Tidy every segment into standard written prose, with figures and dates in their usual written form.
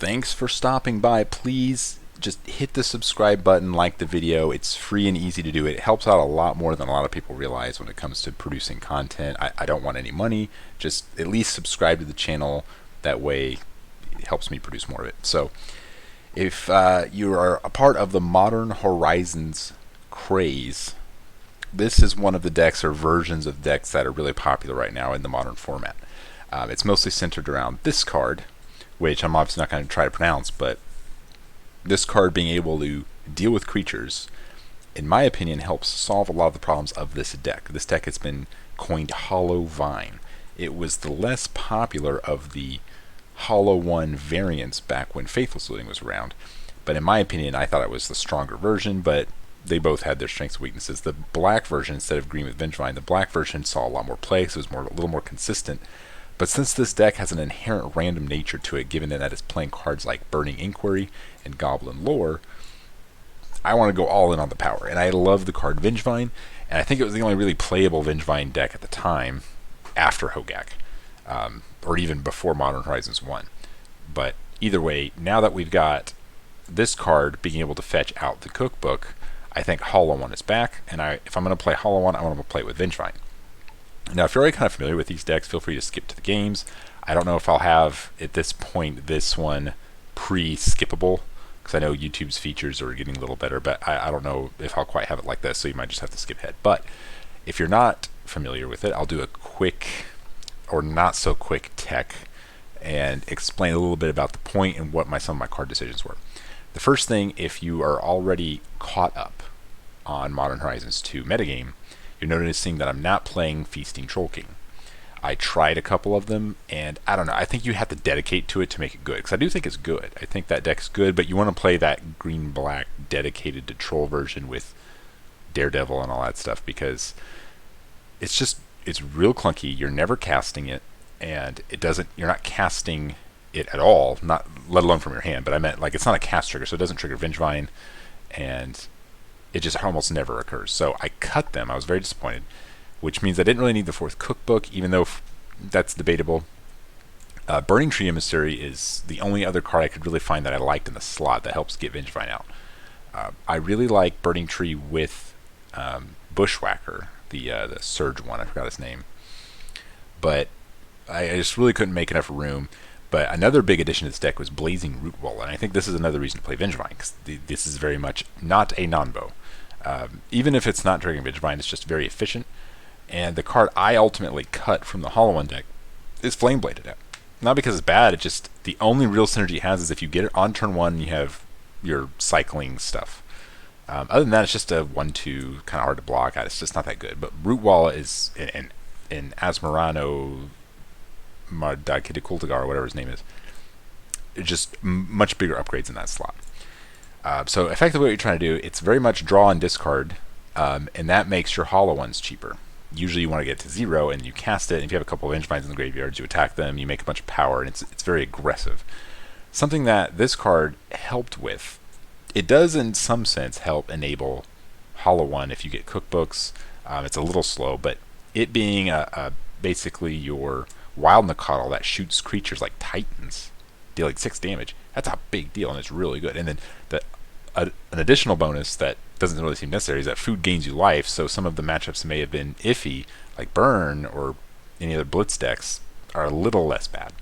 Thanks for stopping by. Please just hit the subscribe button, like the video. It's free and easy to do. It helps out a lot more than a lot of people realize when it comes to producing content. I don't want any money. Just at least subscribe to the channel. That way it helps me produce more of it. So if you are a part of the Modern Horizons craze, this is one of the decks or versions of decks that are really popular right now in the modern format. It's mostly centered around this card, which I'm obviously not going to try to pronounce, but this card being able to deal with creatures, in my opinion, helps solve a lot of the problems of this deck. This deck has been coined HollowVine. It was the less popular of the Hollow One variants back when Faithless Looting was around, but in my opinion, I thought it was the stronger version, but they both had their strengths and weaknesses. The black version, instead of green with Vengevine, the black version saw a lot more play, so it was a little more consistent. But since this deck has an inherent random nature to it, given that it's playing cards like Burning Inquiry and Goblin Lore, I want to go all in on the power. And I love the card Vengevine, and I think it was the only really playable Vengevine deck at the time after Hogak, or even before Modern Horizons 1. But either way, now that we've got this card being able to fetch out the cookbook, I think Hollow One is back, and if I'm going to play Hollow One, I want to play it with Vengevine. Now, if you're already kind of familiar with these decks, feel free to skip to the games. I don't know if I'll have, at this point, this one pre-skippable, because I know YouTube's features are getting a little better, but I don't know if I'll quite have it like this, so you might just have to skip ahead. But if you're not familiar with it, I'll do a quick, or not so quick, tech, and explain a little bit about the point and what some of my card decisions were. The first thing, if you are already caught up on Modern Horizons 2 metagame, you're noticing that I'm not playing Feasting Troll King. I tried a couple of them, and I don't know, I think you have to dedicate to it to make it good, because I do think it's good. I think that deck's good, but you want to play that green-black dedicated to Troll version with Daredevil and all that stuff, because it's real clunky. You're never casting it, and you're not casting it at all, not let alone from your hand, but I meant, like, it's not a cast trigger, so it doesn't trigger Vengevine, and it just almost never occurs. So I cut them. I was very disappointed, which means I didn't really need the fourth cookbook, even though that's debatable. Burning Tree Emissary is the only other card I could really find that I liked in the slot that helps get Vengevine out. I really like Burning Tree with Bushwhacker, the Surge one. I forgot his name. But I just really couldn't make enough room. But another big addition to this deck was Blazing Root Wall, and I think this is another reason to play Vengevine, because this is very much not a non-bow. Even if it's not triggering Vengevine, it's just very efficient. And the card I ultimately cut from the Hollow One deck is Flamebladed deck. Not because it's bad, it's just the only real synergy it has is if you get it on turn 1, you have your cycling stuff. Other than that, it's just a 1-2, kind of hard to block. It's just not that good. But Root Wall is, in Asmorano, Kultigar, or whatever his name is, just much bigger upgrades in that slot. So effectively what you're trying to do, it's very much draw and discard, and that makes your Hollow Ones cheaper. Usually you want to get to 0 and you cast it, and if you have a couple of Vengevines in the graveyard, you attack them, you make a bunch of power, and it's very aggressive. Something that this card helped with, it does in some sense help enable Hollow One if you get cookbooks. It's a little slow, but it being basically your Wild Nacatl that shoots creatures like Titans, dealing 6 damage, that's a big deal, and it's really good. And then an additional bonus that doesn't really seem necessary is that food gains you life, so some of the matchups that may have been iffy, like Burn or any other Blitz decks, are a little less bad.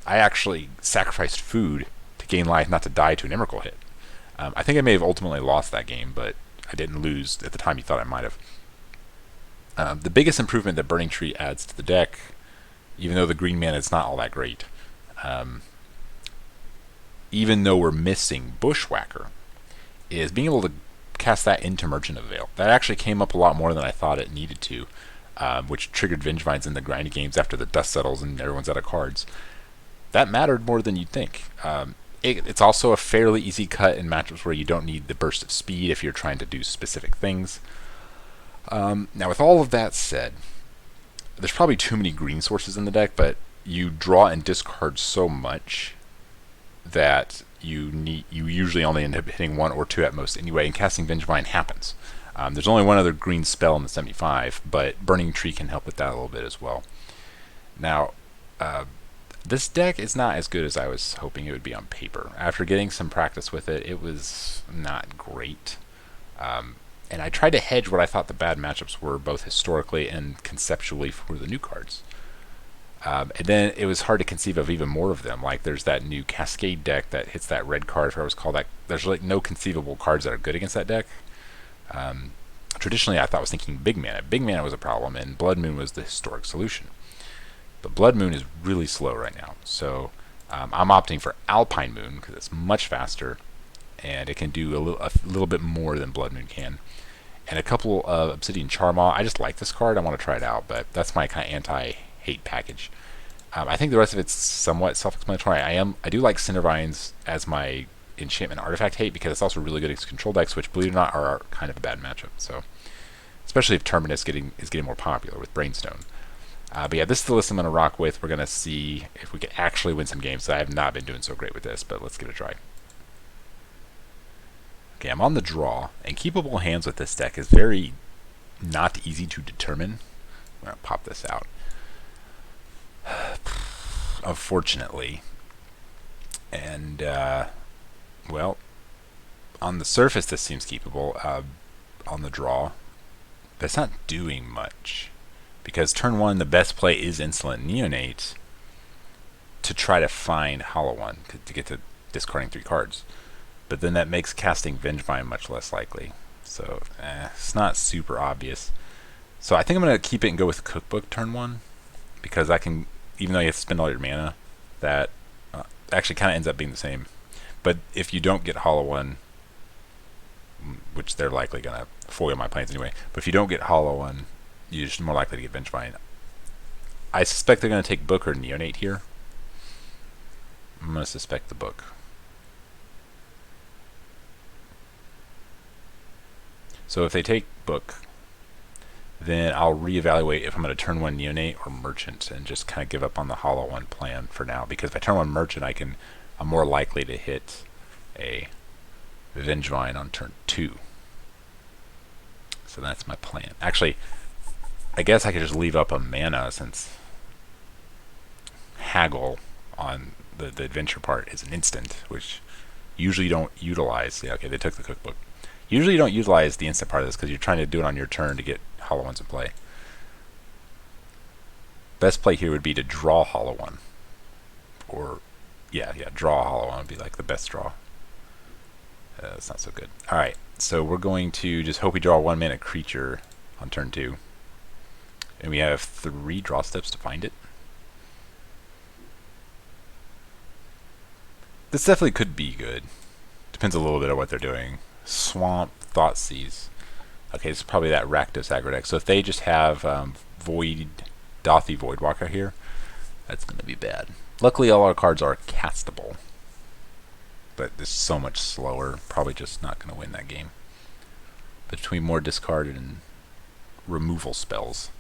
I actually sacrificed food to gain life, not to die to an Emrakul hit. I think I may have ultimately lost that game, but I didn't lose at the time you thought I might have. The biggest improvement that Burning Tree adds to the deck, even though the green mana is not all that great, even though we're missing Bushwhacker, is being able to cast that into Merchant of Vale. That actually came up a lot more than I thought it needed to, which triggered Vengevines in the grindy games after the dust settles and everyone's out of cards. That mattered more than you'd think. It's also a fairly easy cut in matchups where you don't need the burst of speed if you're trying to do specific things. Now, with all of that said, there's probably too many green sources in the deck, but you draw and discard so much that you usually only end up hitting 1 or 2 at most anyway, and casting Vengevine happens. There's only one other green spell in the 75, but Burning Tree can help with that a little bit as well. Now, This deck is not as good as I was hoping it would be on paper. After getting some practice with it, it was not great. And I tried to hedge what I thought the bad matchups were, both historically and conceptually for the new cards. And then it was hard to conceive of even more of them. Like there's that new Cascade deck that hits that red card, if I was called that. There's like no conceivable cards that are good against that deck. Traditionally, I thought I was thinking Big Mana. Big Mana was a problem, and Blood Moon was the historic solution. But Blood Moon is really slow right now, so I'm opting for Alpine Moon because it's much faster, and it can do a little bit more than Blood Moon can. And a couple of Obsidian Charmaw. I just like this card. I want to try it out, but that's my kind of anti-hate package. I think the rest of it's somewhat self-explanatory. I do like Cindervines as my enchantment artifact hate because it's also really good against control decks, which, believe it or not, are kind of a bad matchup. So, especially if Terminus is getting more popular with Brainstone. But yeah, this is the list I'm going to rock with. We're going to see if we can actually win some games. I have not been doing so great with this, but let's give it a try. Okay, I'm on the draw, and keepable hands with this deck is very not easy to determine. I'm going to pop this out. Unfortunately. And, well, on the surface this seems keepable. On the draw, but it's not doing much. Because turn 1, the best play is Insolent Neonate to try to find HollowVine to get to discarding 3 cards. But then that makes casting Vengevine much less likely. So, it's not super obvious. So I think I'm going to keep it and go with Cookbook turn 1. Because I can, even though you have to spend all your mana, that actually kind of ends up being the same. But if you don't get HollowVine, which they're likely going to foil my plans anyway, but if you don't get HollowVine, you're just more likely to get Vengevine. I suspect they're going to take Book or Neonate here. I'm going to suspect the Book. So if they take Book, then I'll reevaluate if I'm going to turn 1 Neonate or Merchant and just kind of give up on the HollowVine plan for now. Because if I turn 1 Merchant, I'm more likely to hit a Vengevine on turn 2. So that's my plan. Actually, I guess I could just leave up a mana since Haggle on the adventure part is an instant, which usually you don't utilize. Yeah, okay, they took the Cookbook. Usually you don't utilize the instant part of this because you're trying to do it on your turn to get HollowVines in play. Best play here would be to draw HollowVine. Or, yeah, draw HollowVine would be like the best draw. That's not so good. Alright, so we're going to just hope we draw a 1-mana creature on turn 2. And we have 3 draw steps to find it. This definitely could be good. Depends a little bit on what they're doing. Swamp, Thoughtseize. Okay, this is probably that Rakdos aggro deck. So if they just have Dothy Voidwalker here, that's going to be bad. Luckily, all our cards are castable. But this is so much slower. Probably just not going to win that game. Between more discarded and removal spells.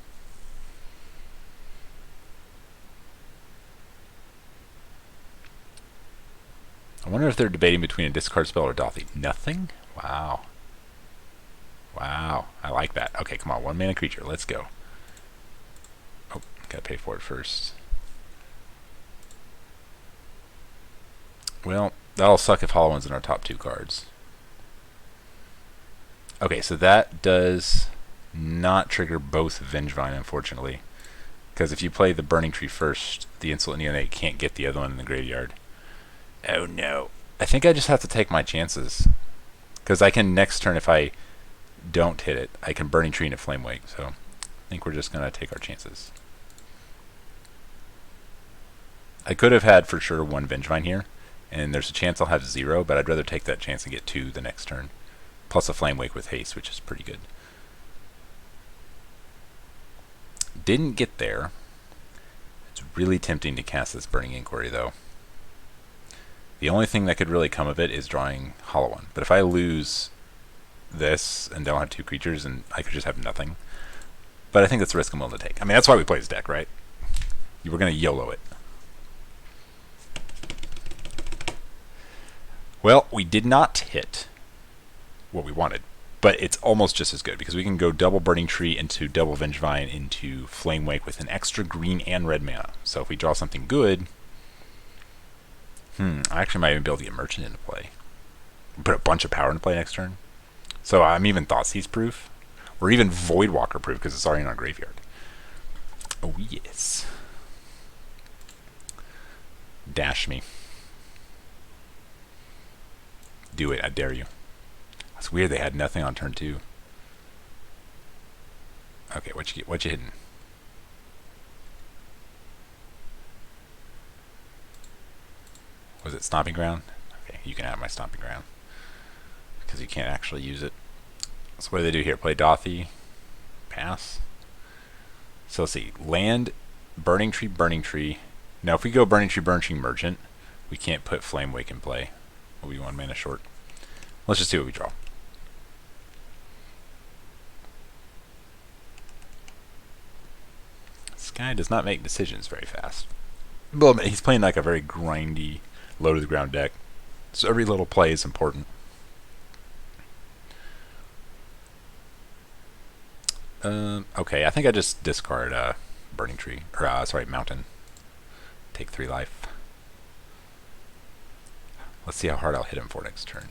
I wonder if they're debating between a discard spell or Dothy. Nothing? Wow. Wow. I like that. Okay, come on. 1-mana creature. Let's go. Oh, gotta pay for it first. Well, that'll suck if HollowVine's in our top 2 cards. Okay, so that does not trigger both Vengevine, unfortunately. Because if you play the Burning Tree first, the Insolent Neonate can't get the other one in the graveyard. Oh no. I think I just have to take my chances. Because I can next turn, if I don't hit it, I can Burning Tree into Flame Wake. So I think we're just going to take our chances. I could have had for sure 1 Vengevine here. And there's a chance I'll have 0, but I'd rather take that chance and get 2 the next turn. Plus a Flame Wake with haste, which is pretty good. Didn't get there. It's really tempting to cast this Burning Inquiry, though. The only thing that could really come of it is drawing HollowVine. But if I lose this and don't have 2 creatures, and I could just have nothing. But I think that's the risk I'm willing to take. I mean, that's why we play this deck, right? You were going to YOLO it. Well, we did not hit what we wanted. But it's almost just as good, because we can go double Burning Tree into double Vengevine into Flame Wake with an extra green and red mana. So if we draw something good, I actually might even be able to get Merchant into play. Put a bunch of power into play next turn. So I'm even Thoughtseize proof. Or even Voidwalker proof because it's already in our graveyard. Oh, yes. Dash me. Do it, I dare you. It's weird they had nothing on turn 2. Okay, what you get? What you hitting? Was it Stomping Ground? Okay, you can have my Stomping Ground. Because you can't actually use it. So what do they do here? Play Dothy. Pass. So let's see. Land, Burning Tree, Burning Tree. Now if we go Burning Tree, Merchant, we can't put Flame Wake in play. We'll be 1 mana short. Let's just see what we draw. This guy does not make decisions very fast. Well, he's playing like a very grindy, low to the ground deck. So every little play is important. Okay, I think I just discard Burning Tree. Or, sorry, Mountain. Take 3 life. Let's see how hard I'll hit him for next turn.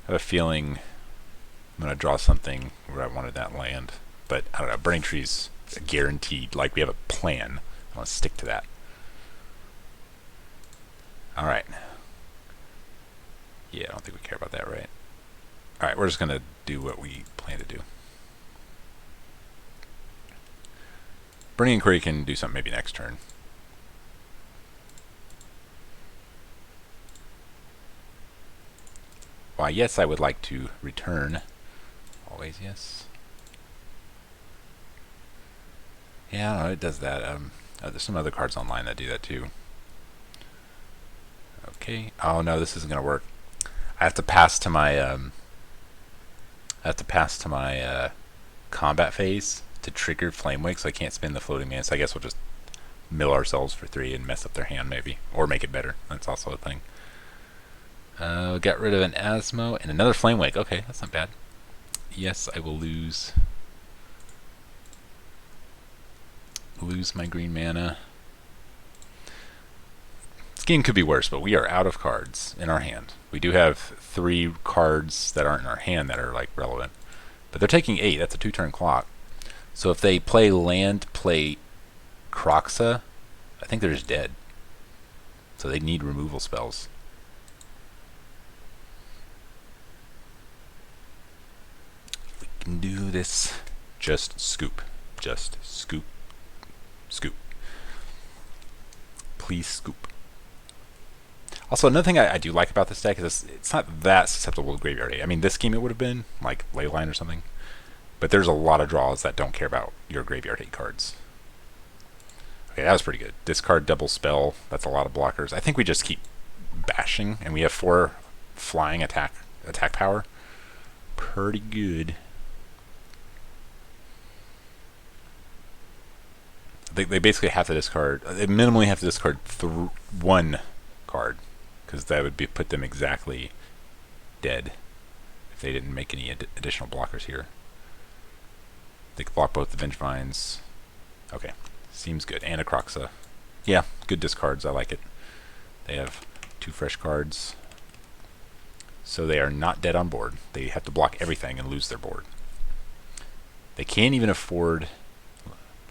I have a feeling I'm going to draw something where I wanted that land. But, I don't know, Burning Tree's guaranteed. Like, we have a plan. I want to stick to that. Alright. Yeah, I don't think we care about that, right? Alright, we're just going to do what we plan to do. Burning Inquiry can do something maybe next turn. Why, yes, I would like to return. Always yes. Yeah, I don't know, it does that. There's some other cards online that do that too. Okay. Oh no, this isn't gonna work. I have to pass to my combat phase to trigger Flame Wake, so I can't spin the floating man. So I guess we'll just mill ourselves for 3 and mess up their hand maybe, or make it better. That's also a thing. Got rid of an Asmo and another Flame Wake. Okay, that's not bad. Yes, I will lose my green mana. This game could be worse, but we are out of cards in our hand. We do have 3 cards that aren't in our hand that are like relevant, but they're taking 8. That's a 2-turn clock. So if they play land, play Kroxa, I think they're just dead. So they need removal spells. We can do this. Just scoop. Just scoop. Scoop. Please scoop. Also, another thing I do like about this deck is it's not that susceptible to graveyard hate. I mean, this game it would have been, like Leyline or something. But there's a lot of draws that don't care about your graveyard hate cards. Okay, that was pretty good. Discard double spell. That's a lot of blockers. I think we just keep bashing, and we have 4 flying attack power. Pretty good. They basically have to discard. They minimally have to discard 1 card, because that would put them exactly dead if they didn't make any additional blockers here. They could block both the Vengevines. Okay, seems good. And a Kroxa. Yeah, good discards. I like it. They have 2 fresh cards. So they are not dead on board. They have to block everything and lose their board. They can't even afford...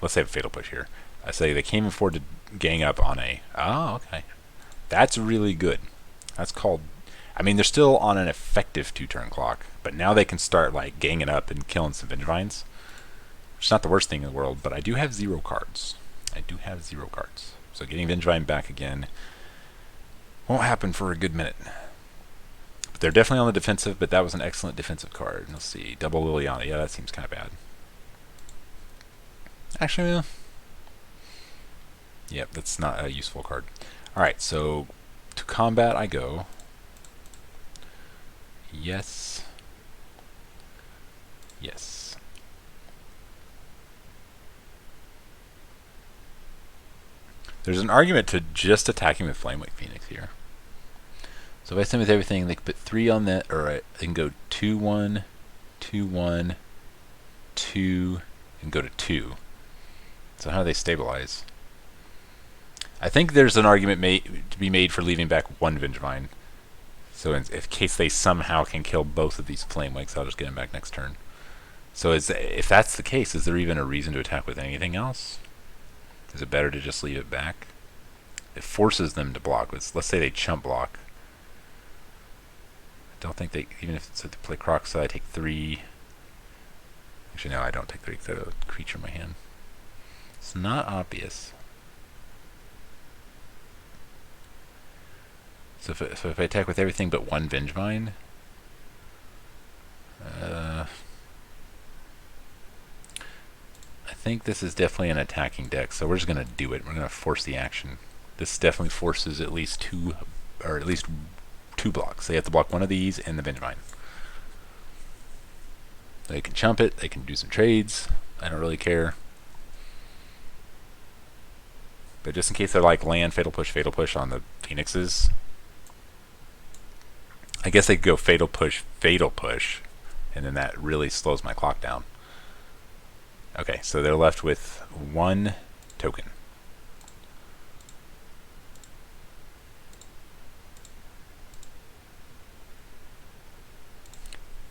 Let's say a Fatal Push here. I say they can't even afford to gang up on a... Oh, okay. That's really good. That's called... I mean, they're still on an effective 2-turn clock, but now they can start like ganging up and killing some Vengevines. Which is not the worst thing in the world, but I do have 0 cards. I do have 0 cards. So getting Vengevine back again won't happen for a good minute. But they're definitely on the defensive, but that was an excellent defensive card. Let's see. Double Liliana. Yeah, that seems kind of bad. Actually, yep, that's not a useful card. Alright, so to combat I go. Yes. Yes. There's an argument to just attacking with Flamewake Phoenix here. So if I send with everything, they can put 3 on that, or they can go 2-1, 2-1, 2, and go to 2. So how do they stabilize? I think there's an argument to be made for leaving back one Vengevine. So in case they somehow can kill both of these Flame Wakes, I'll just get them back next turn. So if that's the case, is there even a reason to attack with anything else? Is it better to just leave it back? It forces them to block. Let's say they chump block. I don't think they, even if they play Croxa, I take 3. Actually, no, I don't take 3 because I have a creature in my hand. It's not obvious. So if I attack with everything but one Vengevine, I think this is definitely an attacking deck, so we're just going to do it. We're going to force the action. This definitely forces at least 2 blocks. They have to block one of these and the Vengevine. They can chump it, they can do some trades. I don't really care. But just in case they're like land, Fatal Push on the Phoenixes, I guess they could go Fatal Push, and then that really slows my clock down. Okay, so they're left with 1 token.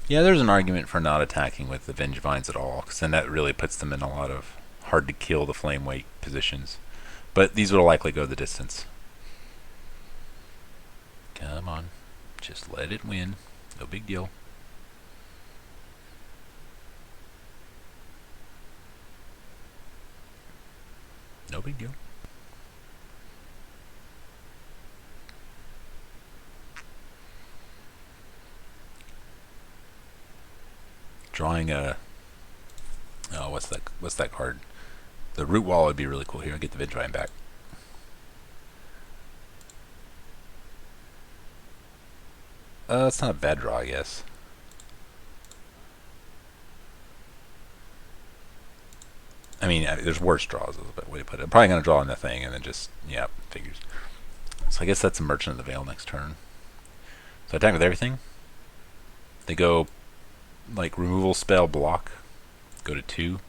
Yeah, there's an argument for not attacking with the Vengevines at all, because then that really puts them in a lot of hard to kill the Flame Wake positions. But these will likely go the distance. Come on. Just let it win. No big deal. No big deal. Drawing a... Oh, what's that card? The Root Wall would be really cool here. I'll get the Vengevine back. It's not a bad draw, I guess. I mean, there's worse draws, is a better way to put it. I'm probably going to draw on the thing and then just, yeah, figures. So I guess that's a Merchant of the Veil next turn. So I attack with everything. They go, like, removal spell block. Go to 2.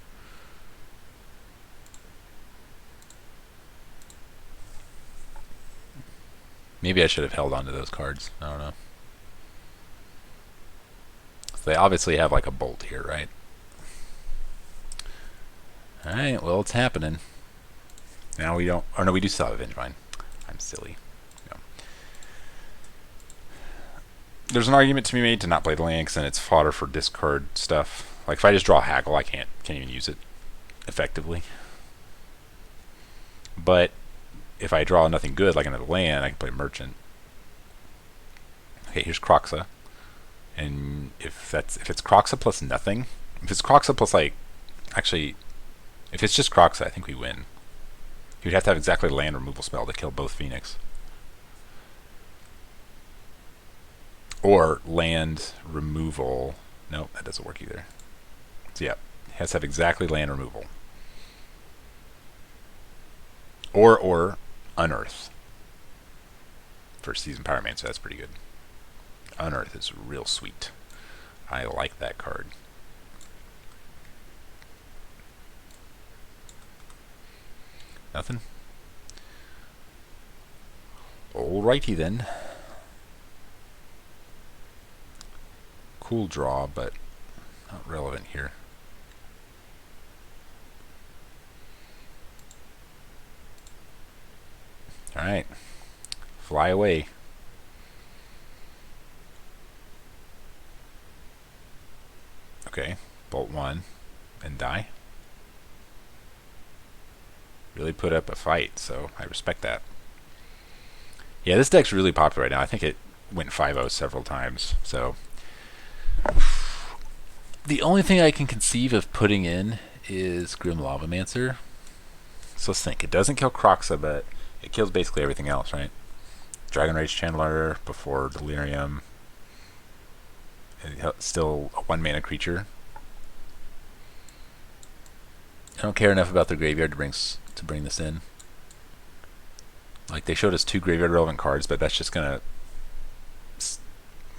Maybe I should have held on to those cards. I don't know. So they obviously have like a bolt here, right? Alright, well, it's happening. Now we don't... Oh, no, we do still have a Vengevine. I'm silly. No. There's an argument to be made to not play the Lynx, and it's fodder for discard stuff. Like, if I just draw Haggle, I can't even use it effectively. But if I draw nothing good, like another land, I can play Merchant. Okay, here's Croxa. And if it's Croxa plus nothing, if it's Croxa plus, like, actually, if it's just Croxa, I think we win. You'd have to have exactly land removal spell to kill both Phoenix. Or land removal. Nope, that doesn't work either. So yeah, it has to have exactly land removal. Or Unearth. First season Power Man, so that's pretty good. Unearth is real sweet. I like that card. Nothing? Alrighty then. Cool draw, but not relevant here. Alright. Fly away. Okay. Bolt 1 and die. Really put up a fight, so I respect that. Yeah, this deck's really popular right now. I think it went 5-0 several times, so... The only thing I can conceive of putting in is Grim Lavamancer. So let's think. It doesn't kill Croxa, but it kills basically everything else, right? Dragon Rage Chandler before Delirium. Still a 1-mana creature. I don't care enough about the graveyard to bring this in. Like, they showed us 2 graveyard relevant cards, but that's just gonna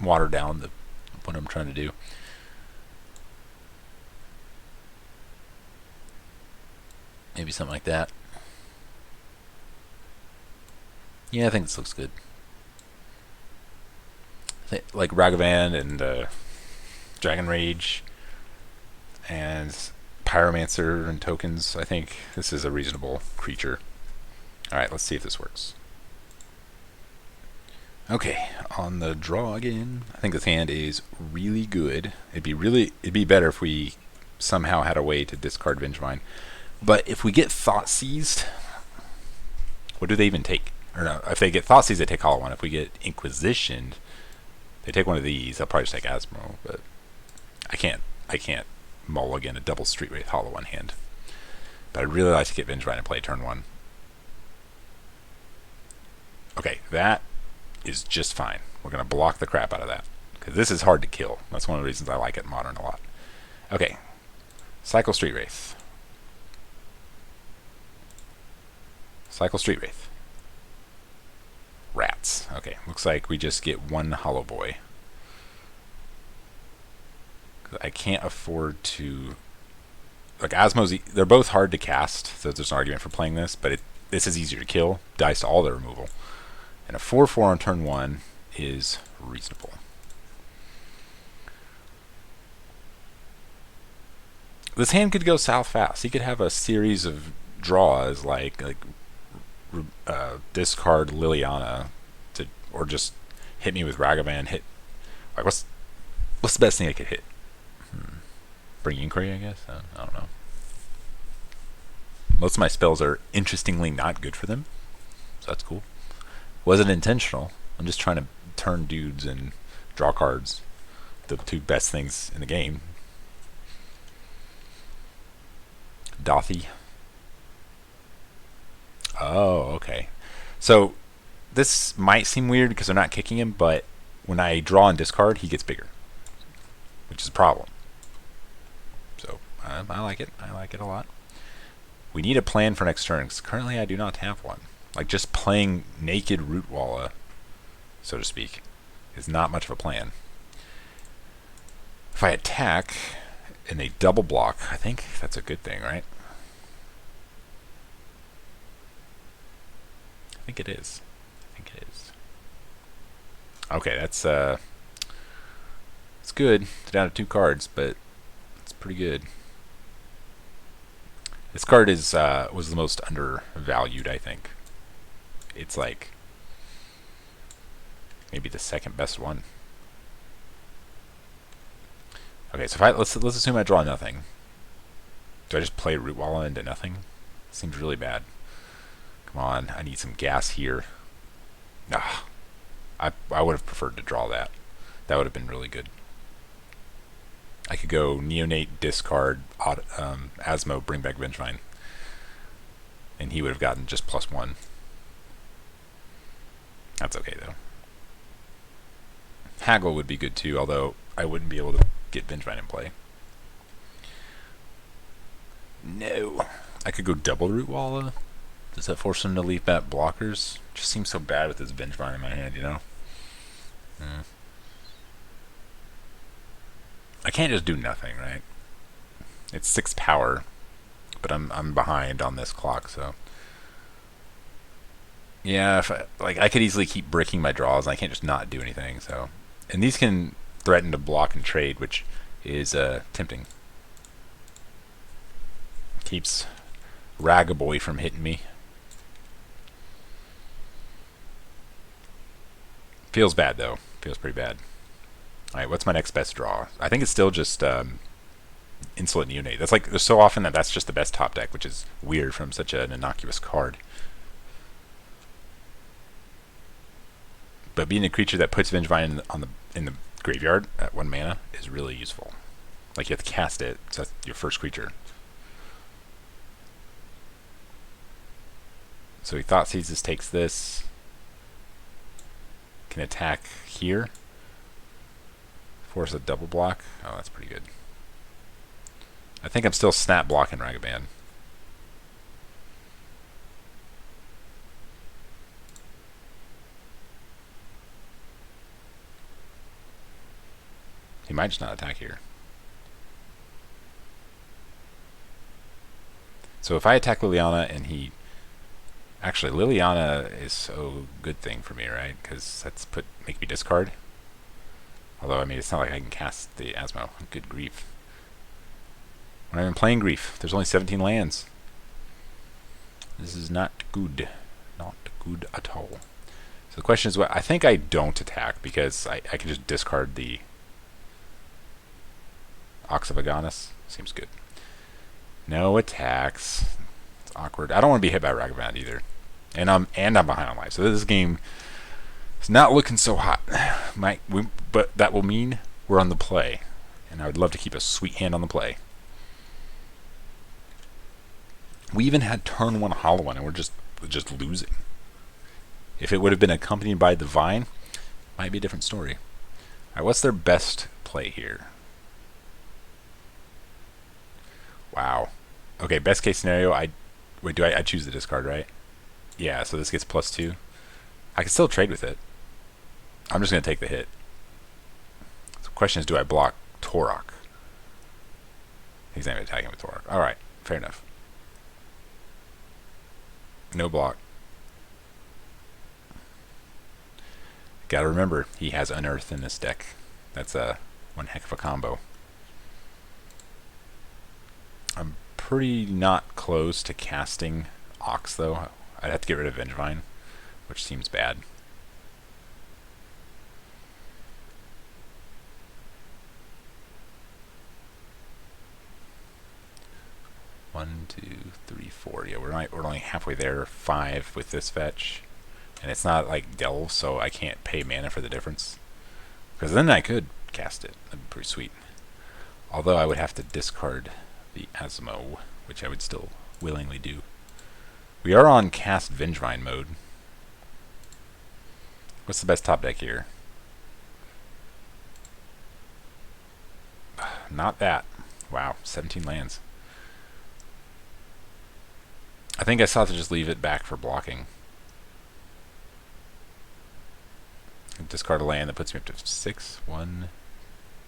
water down what I'm trying to do. Maybe something like that. Yeah, I think this looks good. Like Ragavan and Dragon Rage and Pyromancer and tokens. I think this is a reasonable creature. Alright, let's see if this works. Okay, on the draw again. I think this hand is really good. It'd be better if we somehow had a way to discard Vengevine. But if we get Thought Seized, what do they even take? Or no, if they get Thought Seized, they take HollowVine. If we get Inquisitioned, they take one of these. They'll probably just take Asmorano, but I can't mulligan a double Street Wraith HollowVine hand. But I'd really like to get Vengevine and play turn 1. Okay, that is just fine. We're going to block the crap out of that, because this is hard to kill. That's one of the reasons I like it in Modern a lot. Okay, Cycle Street Wraith. Cycle Street Wraith. Rats. Okay, looks like we just get one Hollow Boy. I can't afford to... Like, Asmo's... They're both hard to cast, so there's an argument for playing this, but this is easier to kill. Dice to all their removal. And a 4/4 on turn 1 is reasonable. This hand could go south fast. He could have a series of draws like discard Liliana or just hit me with Ragavan. Like what's the best thing I could hit? Bring Inquiry, I guess. I don't know. Most of my spells are interestingly not good for them, so that's cool. Wasn't intentional. I'm just trying to turn dudes and draw cards. The two best things in the game. Dothy. Oh, okay. So this might seem weird because they're not kicking him, but when I draw and discard, he gets bigger, which is a problem. So I like it. I like it a lot. We need a plan for next turn, because currently I do not have one. Like, just playing naked Rootwalla, so to speak, is not much of a plan. If I attack and they double block, I think that's a good thing, right? I think it is. Okay, that's it's good. It's down to 2 cards, but it's pretty good. This card is was the most undervalued, I think. It's like maybe the second best one. Okay, so let's assume I draw nothing. Do I just play Rootwalla into nothing? Seems really bad. Come on, I need some gas here. Ah, I would have preferred to draw that. That would have been really good. I could go Neonate, discard, Asmo, bring back Vengevine, and he would have gotten just +1. That's okay though. Haggle would be good too, although I wouldn't be able to get Vengevine in play. No. I could go double Rootwalla. Does that force him to leave back blockers? Just seems so bad with his Vengevine in my hand, you know? I can't just do nothing, right? It's 6 power, but I'm behind on this clock, so... Yeah, I could easily keep breaking my draws, and I can't just not do anything, so... And these can threaten to block and trade, which is tempting. Keeps Ragaboy from hitting me. Feels bad, though. Feels pretty bad. Alright, what's my next best draw? I think it's still just Insolent Neonate. That's like, there's so often that's just the best top deck, which is weird from such an innocuous card. But being a creature that puts Vengevine in the graveyard at 1 mana is really useful. Like, you have to cast it, so that's your first creature. So he Thought Seizes, takes this. Can attack here. Force a double block. Oh, that's pretty good. I think I'm still snap blocking Ragavan. He might just not attack here. So if I attack Liliana and he... Actually, Liliana is a good thing for me, right? Because that's make me discard. Although, I mean, it's not like I can cast the Asmo. Good grief. When I'm playing grief, there's only 17 lands. This is not good. Not good at all. So the question is, what I think I don't attack because I can just discard the Ox of Agonis. Seems good. No attacks. It's awkward. I don't want to be hit by Ragavan either. And I'm behind on life. So this game is not looking so hot. But that will mean we're on the play. And I would love to keep a sweet hand on the play. We even had turn 1 HollowVine and we're just losing. If it would have been accompanied by the Vine, might be a different story. Alright, what's their best play here? Wow. Okay, best case scenario, I choose the discard, right? Yeah, so this gets +2. I can still trade with it. I'm just going to take the hit. So the question is, do I block Torok? He's not even attacking with Torok. Alright, fair enough. No block. Gotta remember, he has Unearth in this deck. That's one heck of a combo. I'm pretty not close to casting Ox, though. I'd have to get rid of Vengevine, which seems bad. One, two, three, four. Yeah, we're only halfway there. 5 with this fetch, and it's not like Delve, so I can't pay mana for the difference. Because then I could cast it. That'd be pretty sweet. Although I would have to discard the Asmo, which I would still willingly do. We are on cast Vengevine mode. What's the best top deck here? Not that. Wow, 17 lands. I think I still have to just leave it back for blocking. Discard a land that puts me up to 6. 1,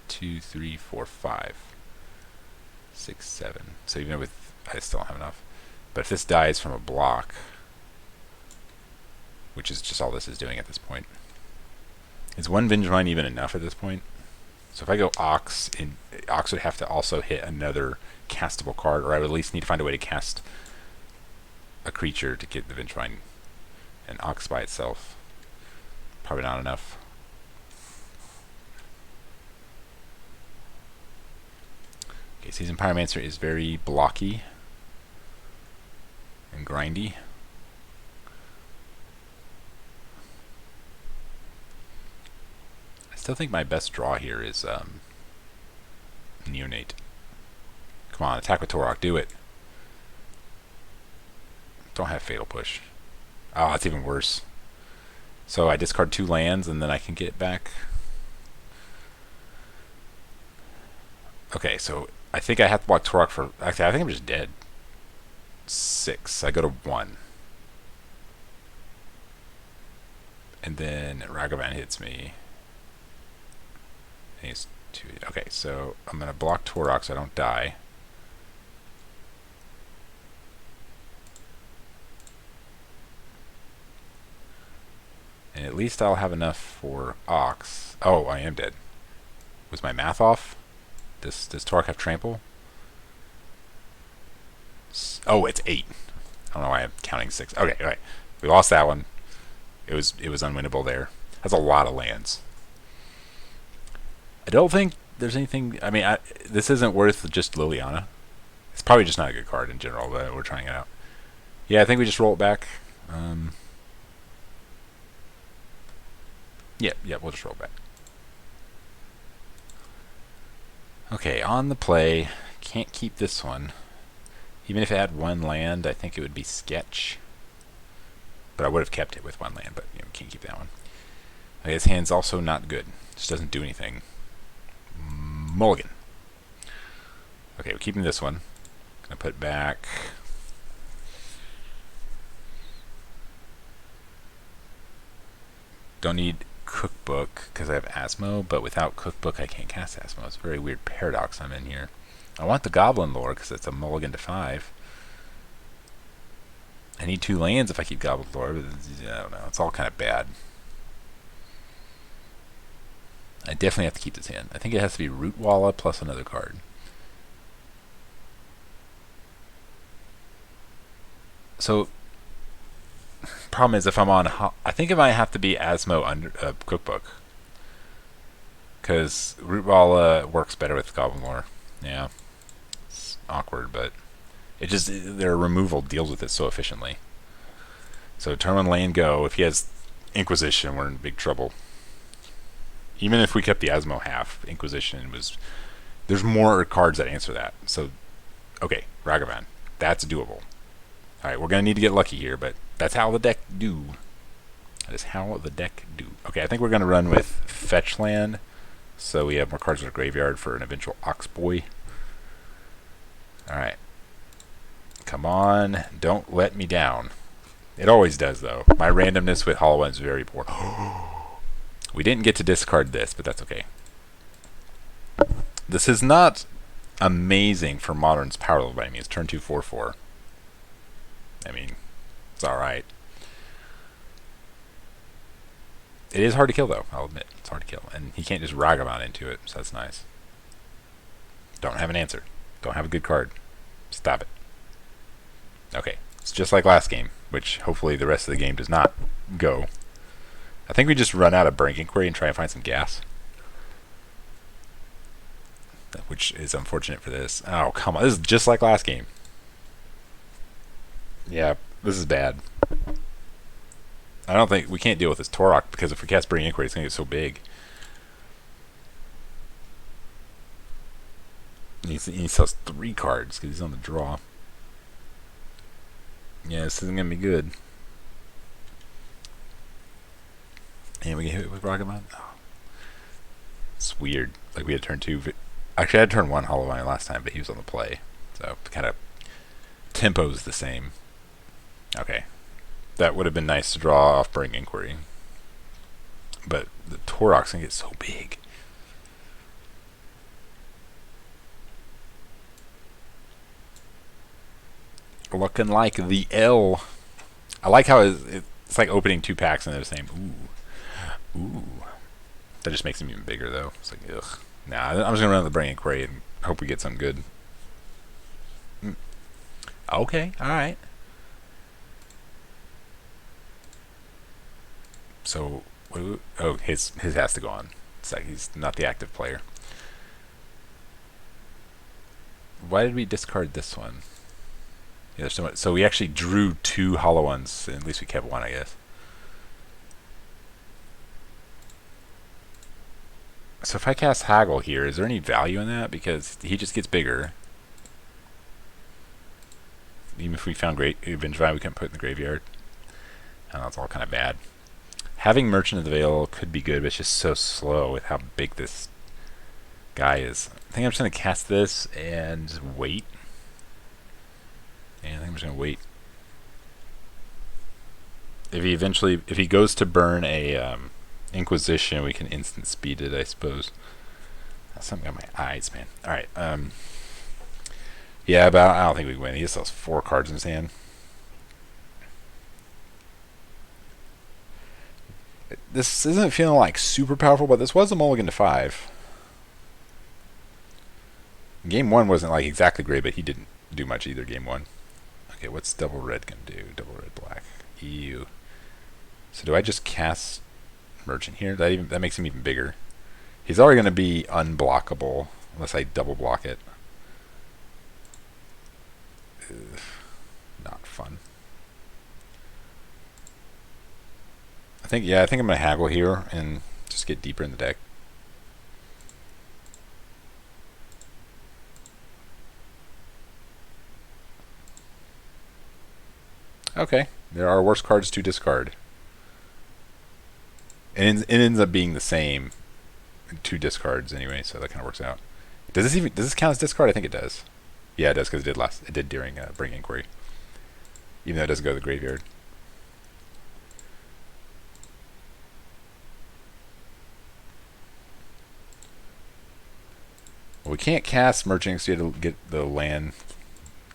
2, 3, 4, 5. 6, 7. So even with... I still don't have enough. But if this dies from a block, which is just all this is doing at this point, is one Vengevine even enough at this point? So if I go Ox, Ox would have to also hit another castable card, or I would at least need to find a way to cast a creature to get the Vengevine. And Ox by itself, probably not enough. Okay, Seasoned Pyromancer is very blocky and grindy. I still think my best draw here is Neonate. Come on, attack with Torok, do it. Don't have Fatal Push. Oh, it's even worse. So I discard 2 lands and then I can get it back. Okay, so I think I have to block Torok for... Actually, I think I'm just dead. 6. I go to 1. And then Ragavan hits me. And he's 2. Okay, so I'm going to block Torok so I don't die. And at least I'll have enough for Ox. Oh, I am dead. Was my math off? Does Torok have trample? Oh, it's 8. I don't know why I'm counting 6. Okay, all right. We lost that one. It was unwinnable there. That's a lot of lands. I don't think there's anything... I mean, this isn't worth just Liliana. It's probably just not a good card in general, but we're trying it out. Yeah, I think we just roll it back. Yeah, we'll just roll back. Okay, on the play. Can't keep this one. Even if it had 1 land, I think it would be Sketch. But I would have kept it with 1 land, but can't keep that one. Okay, his hand's also not good. Just doesn't do anything. Mulligan. Okay, we're keeping this one. Gonna put back... Don't need Cookbook because I have Asmo, but without Cookbook I can't cast Asmo. It's a very weird paradox I'm in here. I want the Goblin Lore because it's a mulligan to 5. I need 2 lands if I keep Gobbled Lore, but I don't know. It's all kind of bad. I definitely have to keep this hand. I think it has to be Root Walla plus another card. So, problem is if I'm on, I think it might have to be Asmo under Cookbook, because Root Walla works better with Goblin Lore. Yeah, it's awkward, but it just their removal deals with it so efficiently. So turn 1 land go. If he has Inquisition, we're in big trouble. Even if we kept the Asmo half, Inquisition was. There's more cards that answer that. So, okay, Ragavan, that's doable. All right, we're gonna need to get lucky here, but that's how the deck do. That is how the deck do. Okay, I think we're gonna run with Fetch Land, so we have more cards in our graveyard for an eventual Oxboy. All right, come on, don't let me down. It always does, though. My randomness with HollowVine is very poor. We didn't get to discard this, but that's okay. This is not amazing for Modern's power level by any means. Turn 2, 4/4. I mean, it's alright. It is hard to kill, though. I'll admit. It's hard to kill. And he can't just Ragavan into it, so that's nice. Don't have an answer. Don't have a good card. Stop it. Okay. It's just like last game, which hopefully the rest of the game does not go. I think we just run out of Brink Inquiry and try and find some gas. Which is unfortunate for this. Oh, come on. This is just like last game. Yeah, this is bad. I don't think we can't deal with this Torok, because if we cast Brink Inquiry, it's going to get so big. He sells 3 cards because he's on the draw. Yeah, this isn't going to be good. And we get hit with Ragavan. Oh. It's weird. Like we had turn 2. Actually, I had turn 1 HollowVine last time, but he was on the play. So, kind of tempo's the same. Okay. That would have been nice to draw off Brink Inquiry. But the Torok's going to get so big. Looking like the L. I like how it's like opening 2 packs and they're the same. Ooh. Ooh. That just makes him even bigger, though. It's like, ugh. Nah, I'm just going to run the Brink Inquiry and hope we get something good. Okay, alright. So, oh, his has to go on. It's like he's not the active player. Why did we discard this one? Yeah, there's so much. So we actually drew 2 hollow ones, and at least we kept 1, I guess. So if I cast Haggle here, is there any value in that? Because he just gets bigger. Even if we found great Vengevine, we couldn't put it in the graveyard. I don't know, it's all kind of bad. Having Merchant of the Veil could be good, but it's just so slow with how big this guy is. I think I'm just going to cast this and wait. And I think I'm just going to wait. If he goes to burn a Inquisition, we can instant speed it, I suppose. That's something on my eyes, man. Alright, yeah, but I don't think we win. He just has 4 cards in his hand. This isn't feeling like super powerful, but this was a mulligan to 5. Game 1 wasn't like exactly great, but he didn't do much either, game 1. Okay, what's double red gonna do? Double red black. Ew. So do I just cast Merchant here? That makes him even bigger. He's already gonna be unblockable unless I double block it. Ugh, not fun. I think I'm gonna haggle here and just get deeper in the deck. Okay, there are worse cards to discard. And it ends up being the same 2 discards anyway, so that kind of works out. Does this count as discard? I think it does. Yeah, it does, because it did during Brink Inquiry. Even though it doesn't go to the graveyard. Well, we can't cast Merchant because we had to get the land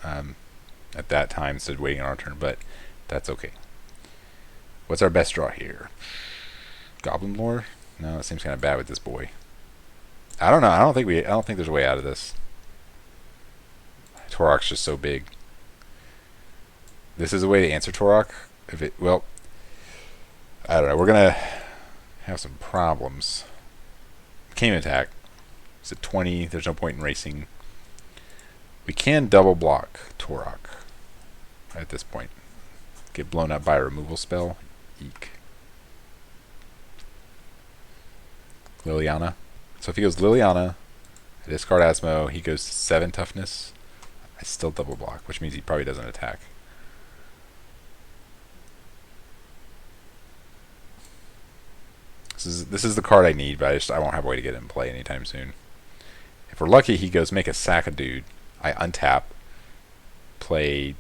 at that time instead of waiting on our turn, but That's okay. What's our best draw here? Goblin Lore? No, it seems kind of bad with this boy. I don't know. I don't think there's a way out of this. Torok's just so big. This is a way to answer Torok. Well, I don't know. We're gonna have some problems. Can't even attack. It's at 20. There's no point in racing. We can double block Torok at this point. Get blown up by a removal spell. Eek. Liliana. So if he goes Liliana, I discard Asmo, he goes to 7 toughness. I still double block, which means he probably doesn't attack. This is the card I need, but I won't have a way to get it in play anytime soon. If we're lucky, he goes make a sack a dude. I untap, play.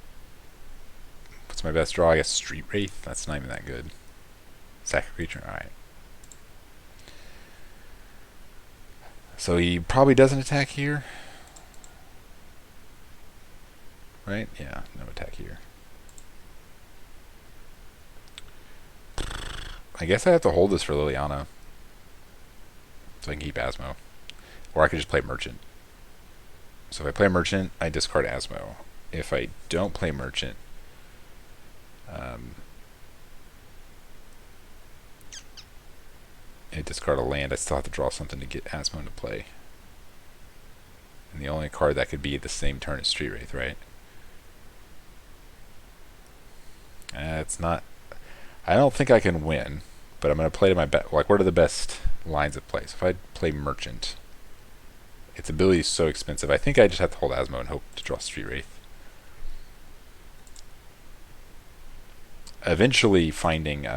What's my best draw? I guess Street Wraith. That's not even that good. Sack a creature. All right. So he probably doesn't attack here, right? Yeah, no attack here. I guess I have to hold this for Liliana, so I can keep Asmo. Or I could just play Merchant. So if I play Merchant, I discard Asmo. If I don't play Merchant, I discard a land, I still have to draw something to get Asmo into play. And the only card that could be at the same turn is Street Wraith, right? It's not... I don't think I can win, but I'm going to play to my best. Like, what are the best lines of play? So if I play Merchant, its ability is so expensive. I think I just have to hold Asmo and hope to draw Street Wraith. Eventually, finding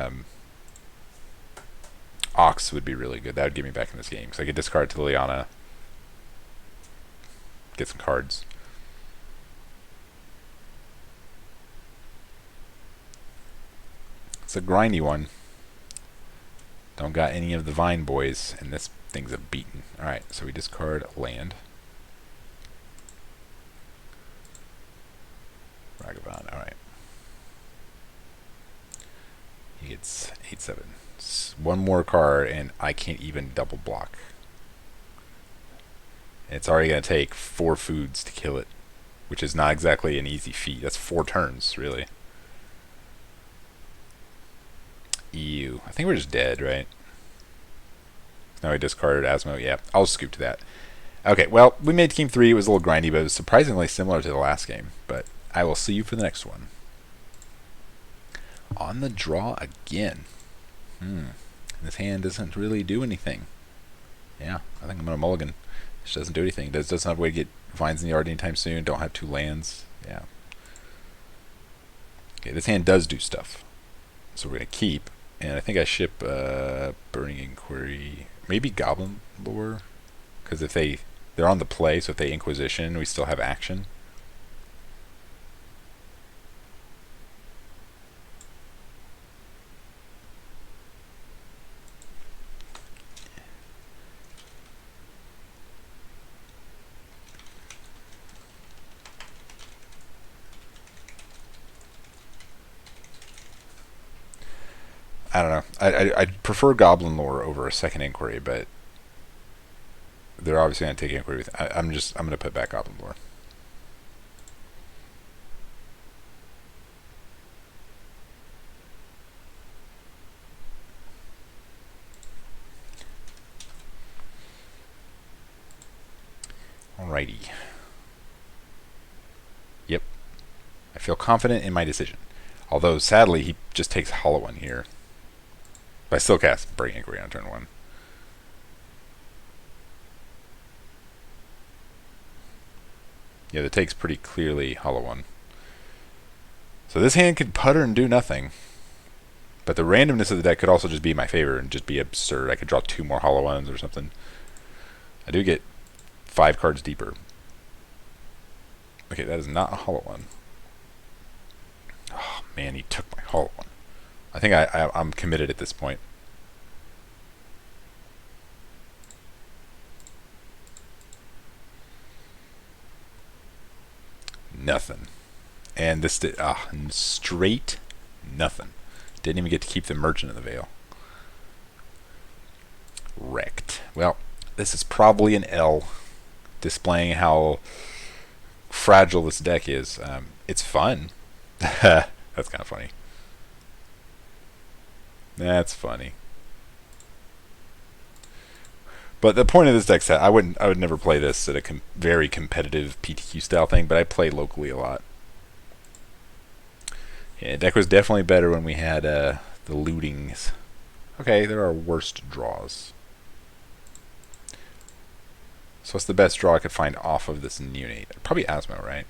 Ox would be really good. That would get me back in this game. So I could discard to Liliana, get some cards. It's a grindy one. Don't got any of the Vine boys, and this thing's a beaten. Alright, so we discard land. Ragavan, alright. He gets 8/7. One more card, and I can't even double block. And it's already going to take 4 foods to kill it, which is not exactly an easy feat. That's 4 turns, really. EU. I think we're just dead, right? Now we discarded Asmo. Yeah, I'll scoop to that. Okay, well, we made game 3. It was a little grindy, but it was surprisingly similar to the last game. But I will see you for the next one. On the draw again. This hand doesn't really do anything. Yeah, I think I'm going to mulligan. This doesn't do anything. Doesn't have a way to get vines in the yard anytime soon. Don't have 2 lands. Yeah. Okay, this hand does do stuff. So we're going to keep. And I think I ship Burning Inquiry. Maybe Goblin Lore. Because if they're on the play, so if they Inquisition, we still have action. I don't know. I'd prefer Goblin Lore over a second Inquiry, but they're obviously going to take Inquiry with... I'm going to put back Goblin Lore. Alrighty. Yep. I feel confident in my decision. Although, sadly, he just takes HollowVine here. But I still cast Burning Inquiry on turn 1. Yeah, the take's pretty clearly HollowVine. So this hand could putter and do nothing. But the randomness of the deck could also just be in my favor and just be absurd. I could draw 2 more HollowVines or something. I do get 5 cards deeper. Okay, that is not a HollowVine. Oh man, he took my HollowVine. I think I'm committed at this point. Nothing. And this did straight Nothing. Didn't even get to keep the Merchant of the Veil. Wrecked. Well, this is probably an L, displaying how fragile this deck is. It's fun. That's kind of funny. That's funny. But the point of this deck set, I would never play this at a very competitive PTQ style thing, but I play locally a lot. Yeah, deck was definitely better when we had the lootings. Okay, there are worst draws. So what's the best draw I could find off of this Neonate? Probably Asmo, right?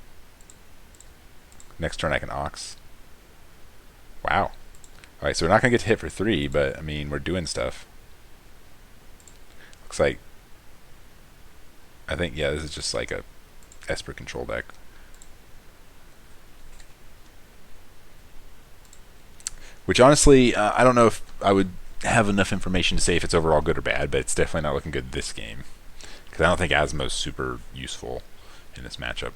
Next turn I can Ox. Wow. Alright, so we're not going to get to hit for 3, but, I mean, we're doing stuff. Looks like... I think, yeah, this is just like a Esper control deck. Which, honestly, I don't know if I would have enough information to say if it's overall good or bad, but it's definitely not looking good this game. Because I don't think Asmo's super useful in this matchup.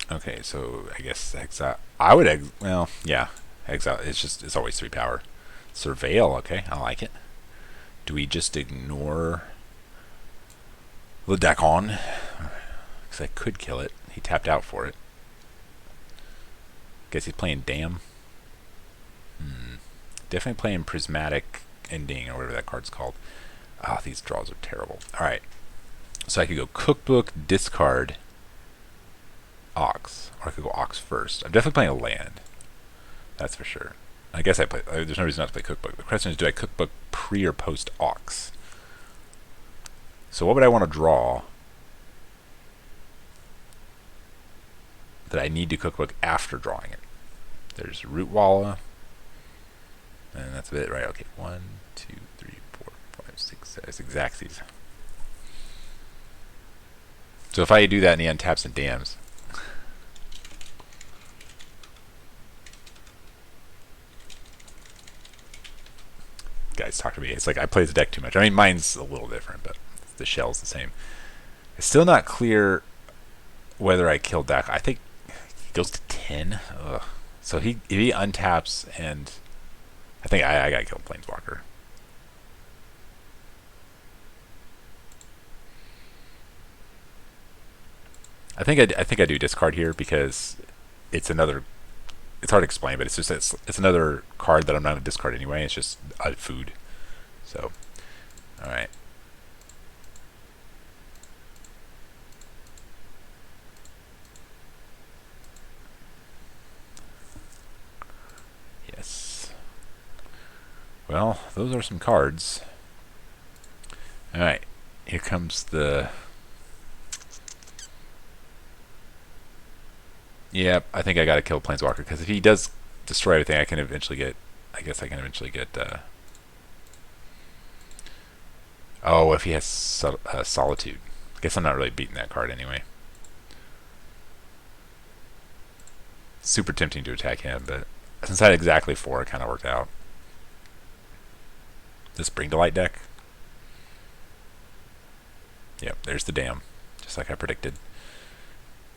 Okay, so I guess exile. I would well, yeah, exile. It's always 3 power. Surveil. Okay, I like it. Do we just ignore the Dakon? Because I could kill it. He tapped out for it. Guess he's playing Dam. Definitely playing Prismatic Ending or whatever that card's called. Ah, these draws are terrible. All right, so I could go Cookbook, discard, Ox, or I could go Ox first. I'm definitely playing a land. That's for sure. I guess I play. There's no reason not to play Cookbook. The question is, do I Cookbook pre or post Ox? So what would I want to draw that I need to Cookbook after drawing it? There's Rootwalla, and that's it, right? Okay, 1, 2, 3, 4, 5, 6, 7. It's Xaxes. So if I do that and he untaps and dams. Guys, talk to me. It's like I play the deck too much. I mean, mine's a little different, but the shell's the same. It's still not clear whether I killed that. I think he goes to 10. Ugh. So if he untaps, and I think I gotta kill Planeswalker. I think I do discard here because it's another. It's hard to explain, but it's another card that I'm not going to discard anyway. It's just food. So, all right. Yes. Well, those are some cards. All right. Here comes the. Yep, I think I got to kill Planeswalker because if he does destroy everything, I can eventually get. I guess I can eventually get. Oh, if he has Solitude. I guess I'm not really beating that card anyway. Super tempting to attack him, but since I had exactly 4, it kind of worked out. This Bring to Light deck. Yep, there's the Dam, just like I predicted.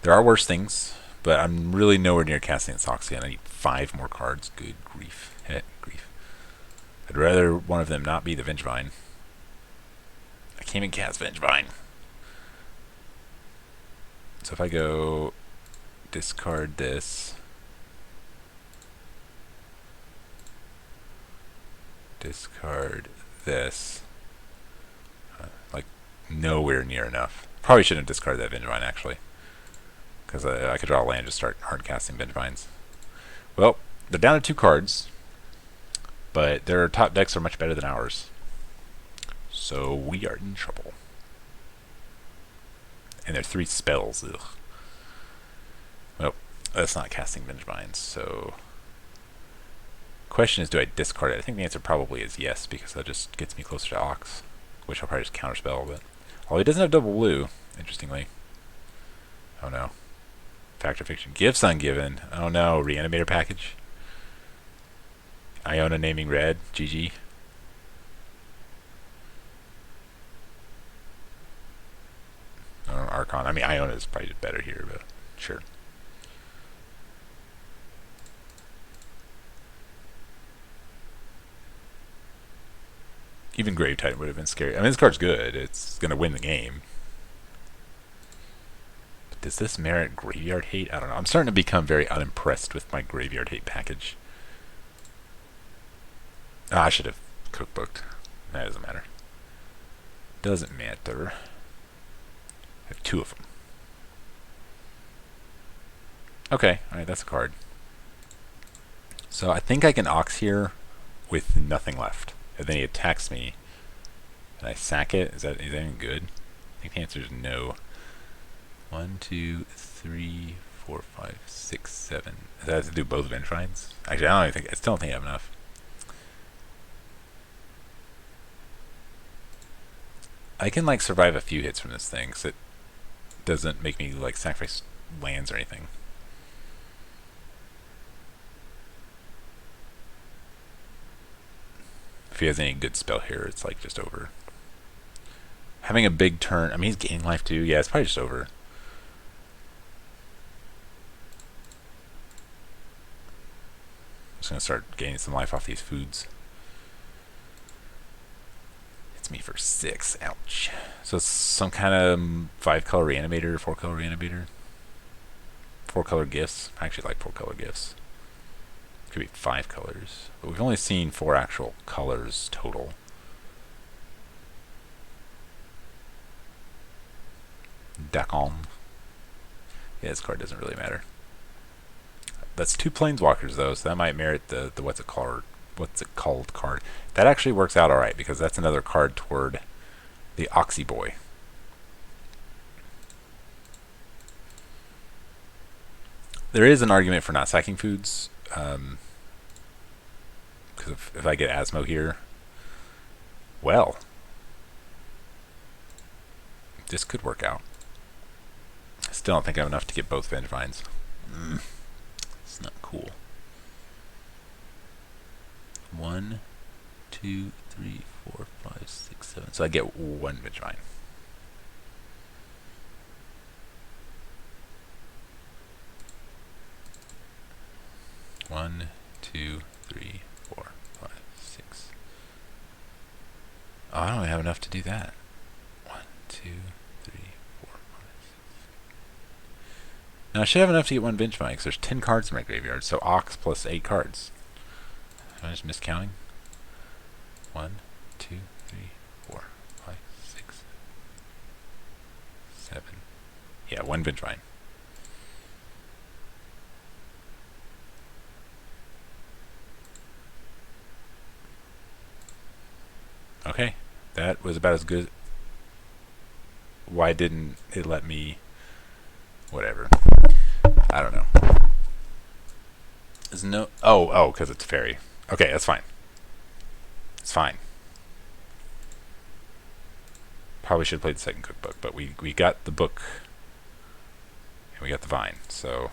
There are worse things, but I'm really nowhere near casting Soxian. I need 5 more cards. Good grief. Grief. I'd rather one of them not be the Vengevine. I can't even cast Vengevine. So if I go discard this, discard this, like nowhere near enough. Probably shouldn't have discarded that Vengevine actually, because I could draw a land and just start hard casting Vengevines. Well, they're down to 2 cards, but their top decks are much better than ours. So we are in trouble. And they're 3 spells. Ugh. Well, that's not casting Vengevines, so... Question is, do I discard it? I think the answer probably is yes, because that just gets me closer to Ox, which I'll probably just counterspell, but... Oh, he doesn't have double blue, interestingly. Oh no. Fact or Fiction. Gifts Ungiven. Oh no, Reanimator package. Iona naming red. GG. Archon. I mean, Iona is probably better here, but sure. Even Grave Titan would have been scary. I mean, this card's good. It's going to win the game. But does this merit Graveyard Hate? I don't know. I'm starting to become very unimpressed with my Graveyard Hate package. I should have cookbooked. That doesn't matter. Doesn't matter. I have 2 of them. Okay, alright, that's a card. So I think I can Ox here with nothing left. And then he attacks me. And I sack it. Is that even good? I think the answer is no. 1, 2, 3, 4, 5, 6, 7. Does that have to do both Vengevines? Actually, I still don't think I have enough. I can like survive a few hits from this thing, so it doesn't make me like sacrifice lands or anything. If he has any good spell here, it's like just over. Having a big turn, I mean he's gaining life too. Yeah, it's probably just over. I'm just gonna start gaining some life off these foods. Me for 6. Ouch. So it's some kind of 5-color reanimator, 4-color reanimator. 4-color gifts. I actually like 4-color gifts. Could be 5 colors. But we've only seen 4 actual colors total. Dakon. Yeah, this card doesn't really matter. That's 2 planeswalkers though, so that might merit the what's it called card. That actually works out alright because that's another card toward the Oxy Boy. There is an argument for not sacking foods, because if I get Asmo here, well, this could work out. I still don't think I have enough to get both Vengevines. It's not cool. 1, 2, 3, 4, 5, 6, 7. So I get 1 Vengevine. One, 2, 3, 4, 5, 6. Oh, I don't even have enough to do that. 1, 2, 3, 4, 5, 6. Now I should have enough to get 1 Vengevine because there's 10 cards in my graveyard. So Ox plus 8 cards. Am I just miscounting? 1, 2, 3, 4, 5, 6, 7. Yeah, 1 Vengevine. Okay, that was about as good. Why didn't it let me? Whatever. I don't know. There's no. Oh, because it's fairy. Okay, that's fine. It's fine. Probably should have played the second cookbook, but we got the book and we got the vine, so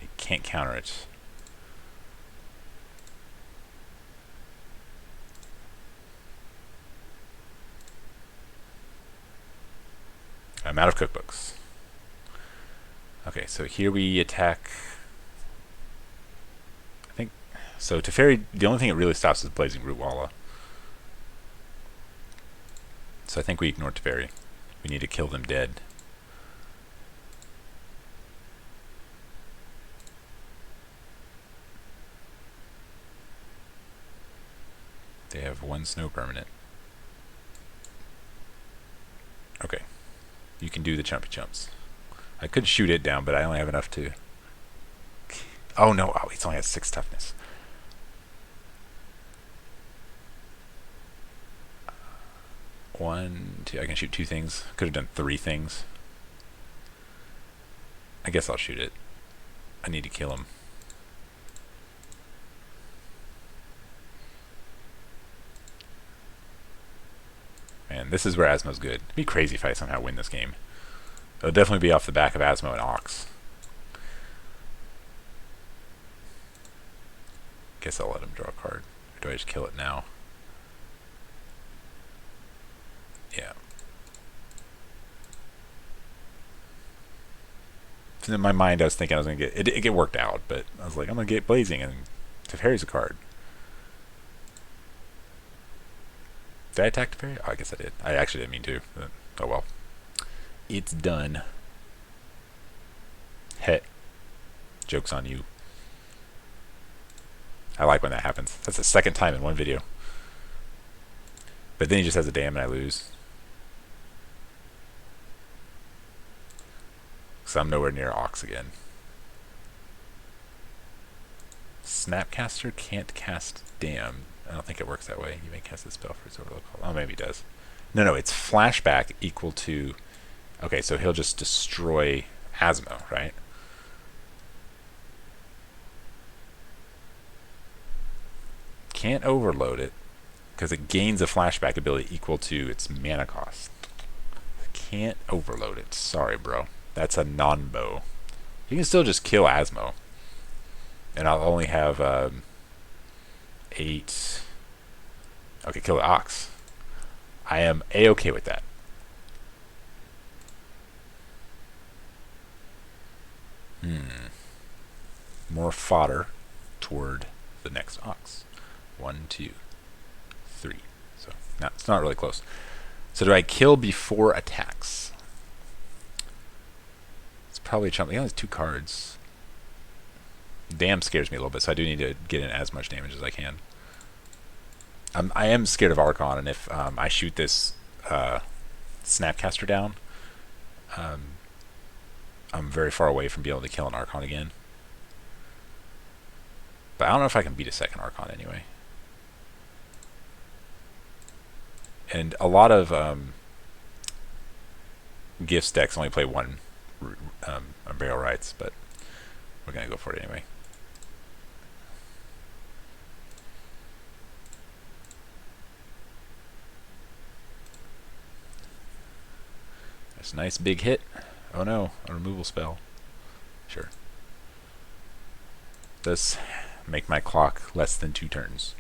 I can't counter it. I'm out of cookbooks. Okay, so here we attack. I think so. Teferi, the only thing it really stops is Blazing Rootwalla. So I think we ignore Teferi. We need to kill them dead. They have 1 snow permanent. Okay. You can do the chumpy chumps. I could shoot it down, but I only have enough to... Oh no, oh, it only has 6 toughness. One, two, I can shoot 2 things. Could have done 3 things. I guess I'll shoot it. I need to kill him. Man, this is where Asmo's good. It'd be crazy if I somehow win this game. It'll definitely be off the back of Asmo and Ox. Guess I'll let him draw a card. Or do I just kill it now? Yeah. in my mind, I was thinking I was gonna get it. It get worked out, but I was like, I'm gonna get Blazing, and Teferi's a card. Did I attack Teferi? Oh, I guess I did. I actually didn't mean to. But, oh well. It's done. Heh. Joke's on you. I like when that happens. That's the second time in one video. But then he just has a dam and I lose. So I'm nowhere near Ox again. Snapcaster can't cast Dam. I don't think it works that way. You may cast a spell for his overload call. Oh, maybe it does. No, it's flashback equal to... Okay, so he'll just destroy Asmo, right? Can't overload it because it gains a flashback ability equal to its mana cost. Can't overload it. Sorry, bro. That's a non-bow. You can still just kill Asmo. And I'll only have 8... Okay, kill the Ox. I am A-okay with that. More fodder toward the next Ox. 1, 2, 3. So, no, it's not really close. So do I kill before attacks? It's probably a chump. He only has 2 cards. Damn scares me a little bit, so I do need to get in as much damage as I can. I am scared of Archon, and if I shoot this Snapcaster down, I'm very far away from being able to kill an Archon again. But I don't know if I can beat a second Archon anyway. And a lot of Gifts decks only play one Burial Rites, but we're going to go for it anyway. That's a nice big hit. Oh no, a removal spell. Sure. Does make my clock less than 2 turns.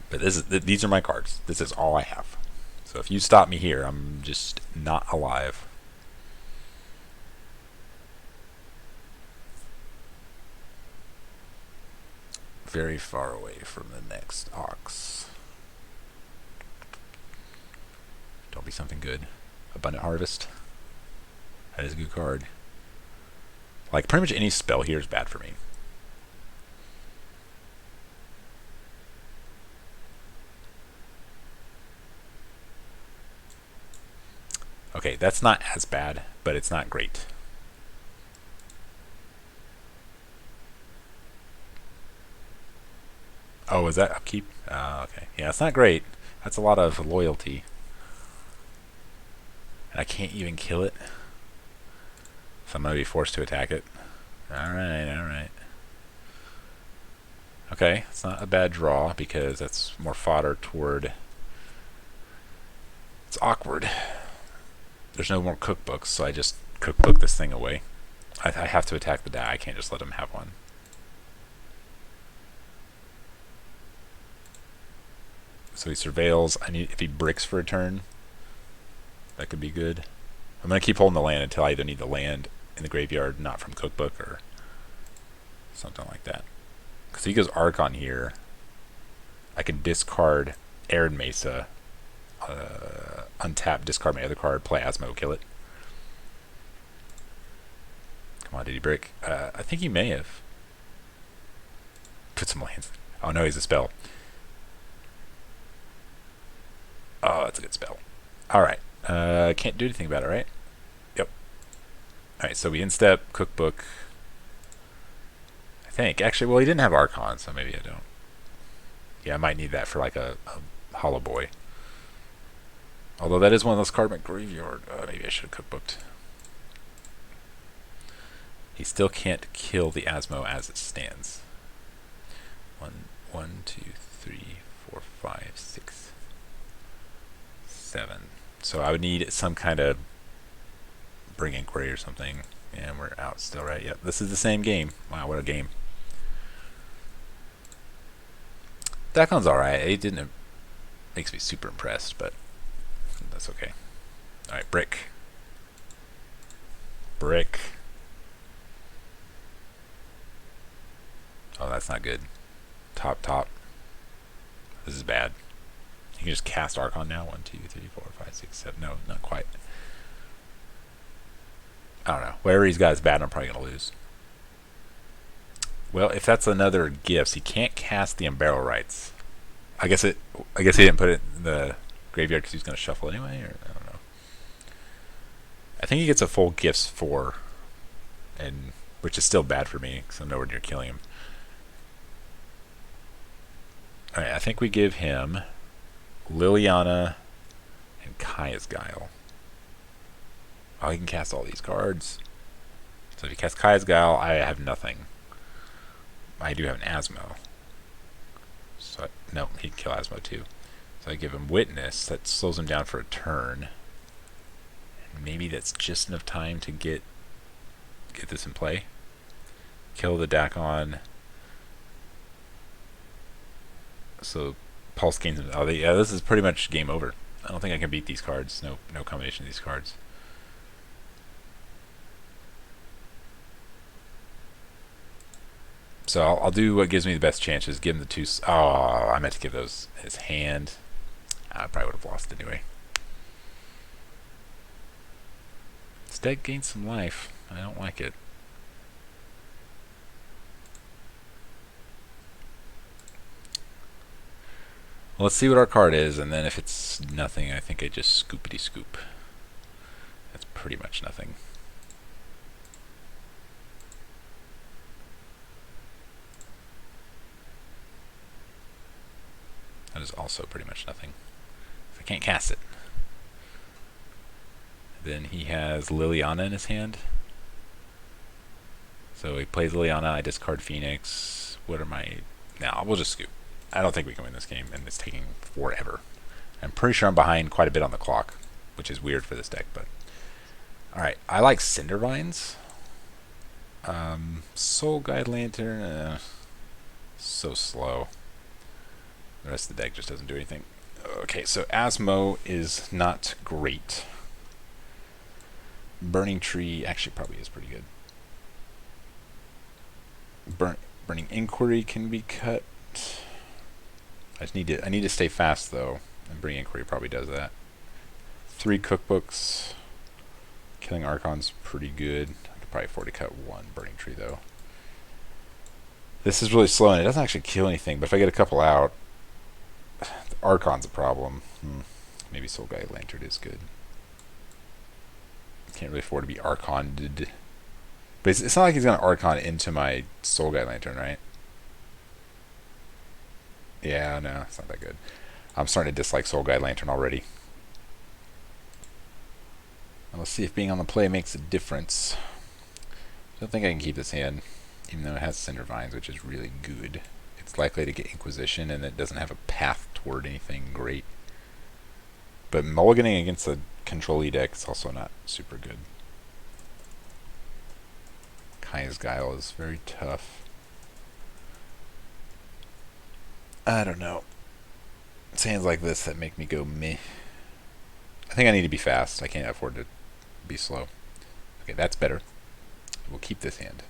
But these are my cards. This is all I have. So if you stop me here, I'm just not alive. Very far away from the next Ox. Don't be something good. Abundant Harvest. That is a good card. Like, pretty much any spell here is bad for me. Okay, that's not as bad, but it's not great. Oh, is that upkeep? Okay. Yeah, it's not great. That's a lot of loyalty. And I can't even kill it. So I'm going to be forced to attack it. Alright, alright. Okay, it's not a bad draw because that's more fodder toward... It's awkward. There's no more cookbooks, so I just cookbook this thing away. I have to attack the die. I can't just let him have one. So he surveils. I need if he bricks for a turn. That could be good. I'm gonna keep holding the land until I either need the land in the graveyard, not from cookbook, or something like that. Because he goes Archon here. I can discard Arid Mesa, untap, discard my other card, play Asmo, kill it. Come on, did he brick? I think he may have. Put some lands. Oh no, he's a spell. Oh, that's a good spell. Alright. Can't do anything about it, right? Yep. Alright, so we instep, cookbook. I think. Actually, well, he didn't have Archon, so maybe I don't. Yeah, I might need that for like a Hollow Boy. Although that is one of those cards in my graveyard. Maybe I should have cookbooked. He still can't kill the Asmo as it stands. 1, 2, 3, 4, 5, 6, 7. So I would need some kind of Bring Inquiry or something. And we're out still, right? Yep, this is the same game. Wow, what a game. Dakon's alright. It makes me super impressed, but that's okay. Alright, brick. brick. Oh, that's not good. Top. This is bad. You can just cast Archon now. 1, 2, 3, 4, 5, 6, 7. No, not quite. I don't know. Whatever he's got is bad, and I'm probably going to lose. Well, if that's another gifts, he can't cast the Unbarrow Rights. I guess he didn't put it in the graveyard because he's going to shuffle anyway, or I don't know. I think he gets a full gifts 4, and which is still bad for me because I'm nowhere near killing him. All right, I think we give him Liliana and Kaya's Guile. Oh, he can cast all these cards. So if he casts Kaya's Guile, I have nothing. I do have an Asmo. So no, he can kill Asmo too. So I give him Witness. That slows him down for a turn. And maybe that's just enough time to get this in play. Kill the Dakon. So Pulse gains him. Oh, yeah, this is pretty much game over. I don't think I can beat these cards. No combination of these cards. So I'll do what gives me the best chances. Give him the 2. Oh, I meant to give those his hand. I probably would have lost anyway. This deck gains some life. I don't like it. Well, let's see what our card is, and then if it's nothing, I think I just scoopity scoop. That's pretty much nothing. That is also pretty much nothing. If I can't cast it. Then he has Liliana in his hand. So he plays Liliana, I discard Phoenix. What are my... Now, we'll just scoop. I don't think we can win this game, and it's taking forever. I'm pretty sure I'm behind quite a bit on the clock, which is weird for this deck, but... Alright, I like Cindervines. Soul Guide Lantern, so slow. The rest of the deck just doesn't do anything. Okay, so Asmo is not great. Burning Tree actually probably is pretty good. Burning Inquiry can be cut. I need to stay fast though, and Burning Inquiry probably does that. 3 cookbooks. Killing Archon's pretty good. I could probably afford to cut 1 Burning Tree though. This is really slow and it doesn't actually kill anything, but if I get a couple out, the Archon's a problem. Maybe Soul Guide Lantern is good. Can't really afford to be Archoned. But it's not like he's going to Archon into my Soul Guide Lantern, right? Yeah, no, it's not that good. I'm starting to dislike Soul Guide Lantern already. Now let's see if being on the play makes a difference. I don't think I can keep this hand, even though it has Cindervines, which is really good. It's likely to get Inquisition, and it doesn't have a path toward anything great. But mulliganing against a control-y deck is also not super good. Kaya's Guile is very tough. I don't know. It's hands like this that make me go meh. I think I need to be fast. I can't afford to be slow. Okay, that's better. We'll keep this hand.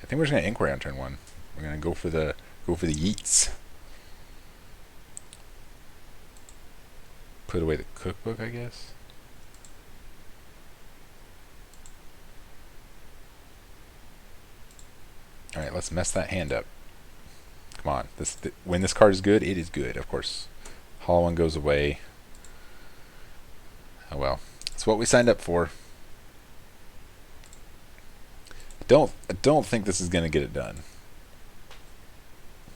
I think we're just gonna Inquiry on turn 1. We're gonna go for the yeets. Put away the cookbook, I guess. All right, let's mess that hand up. Come on, when this card is good, it is good. Of course, HollowVine goes away. Oh well, it's what we signed up for. I don't think this is gonna get it done.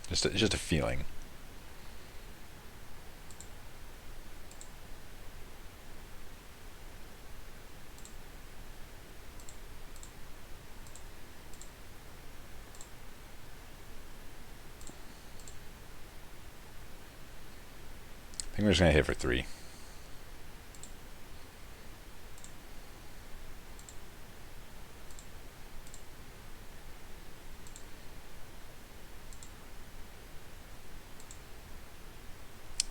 Just a feeling. I think we're just gonna hit for 3.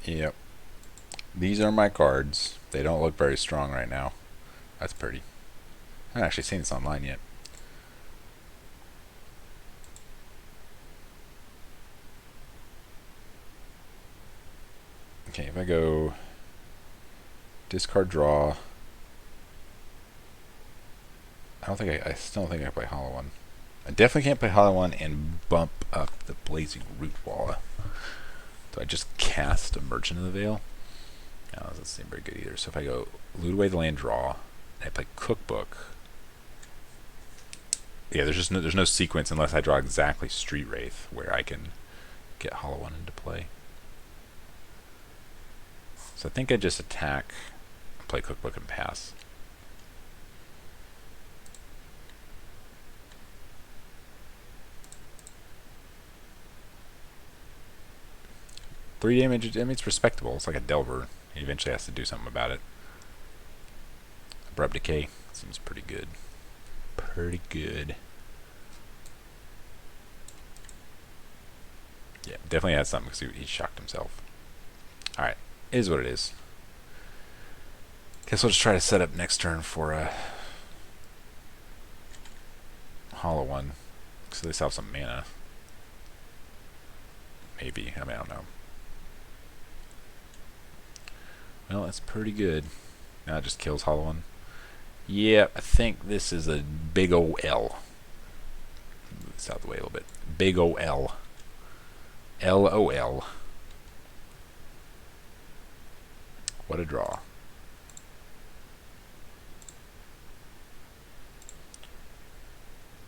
Yep. These are my cards. They don't look very strong right now. That's pretty. I haven't actually seen this online yet. Okay, if I go discard draw, I still don't think I can play Hollow One. I definitely can't play Hollow One and bump up the Blazing Root Wall. So I just cast a Merchant of the Veil. No, that doesn't seem very good either. So if I go loot away the land, draw, and I play Cookbook. Yeah, there's no sequence unless I draw exactly Street Wraith where I can get Hollow One into play. So I think I just attack, play Cookbook, and pass. Three damage. I mean, it's respectable. It's like a Delver. He eventually has to do something about it. Abrupt Decay seems pretty good. Pretty good. Yeah, definitely has something because he shocked himself. Alright, it is what it is. Guess we'll just try to set up next turn for a Hollow One. So they still have some mana. Maybe. I mean, I don't know. Well, that's pretty good. Now it just kills Hollow One. Yeah, I think this is a big ol' L. Move this out of the way a little bit. Big ol' L. L-O-L. What a draw.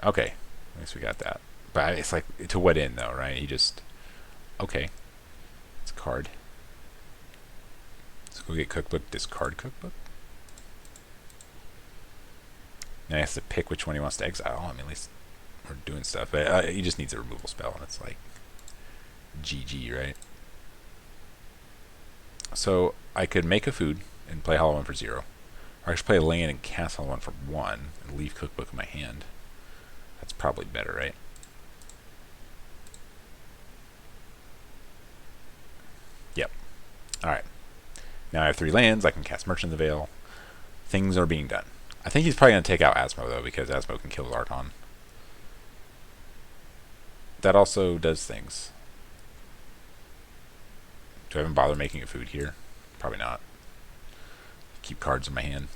Okay, I guess we got that. But it's like, to what end though, right? He just, okay. It's a card. Let's go get Cookbook, discard Cookbook. Now he has to pick which one he wants to exile. I mean, at least we're doing stuff. But he just needs a removal spell, and it's like GG, right? So I could make a food and play Hollow One for 0. Or I should play a land and cast Hollow One for 1 and leave Cookbook in my hand. That's probably better, right? Yep. Alright. Now I have 3 lands. I can cast Merchant of the Veil. Things are being done. I think he's probably going to take out Asmo, though, because Asmo can kill his Archon. That also does things. Do I even bother making a food here? Probably not. Keep cards in my hand.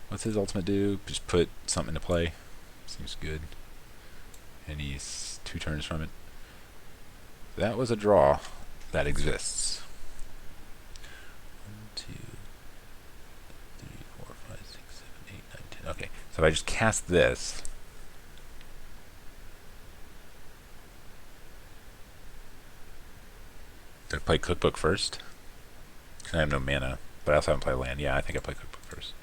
What's his ultimate do? Just put something into play. Seems good. And he's 2 turns from it. That was a draw that exists. 1, 2, 3, 4, 5, 6, 7, 8, 9, 10. Okay, so if I just cast this. Did I play Cookbook first? Because I have no mana, but I also haven't played land. Yeah, I think I play Cookbook first.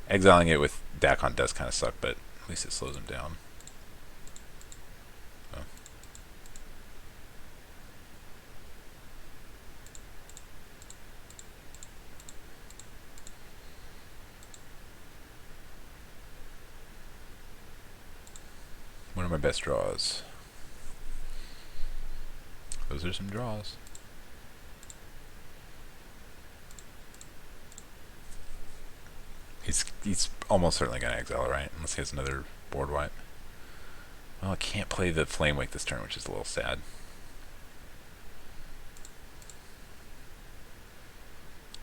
Exiling it with Dakon does kind of suck, but at least it slows him down. Oh. One of my best draws. Those are some draws. He's almost certainly going to exile, right? Unless he has another board wipe. Well, I can't play the Flame Wake this turn, which is a little sad.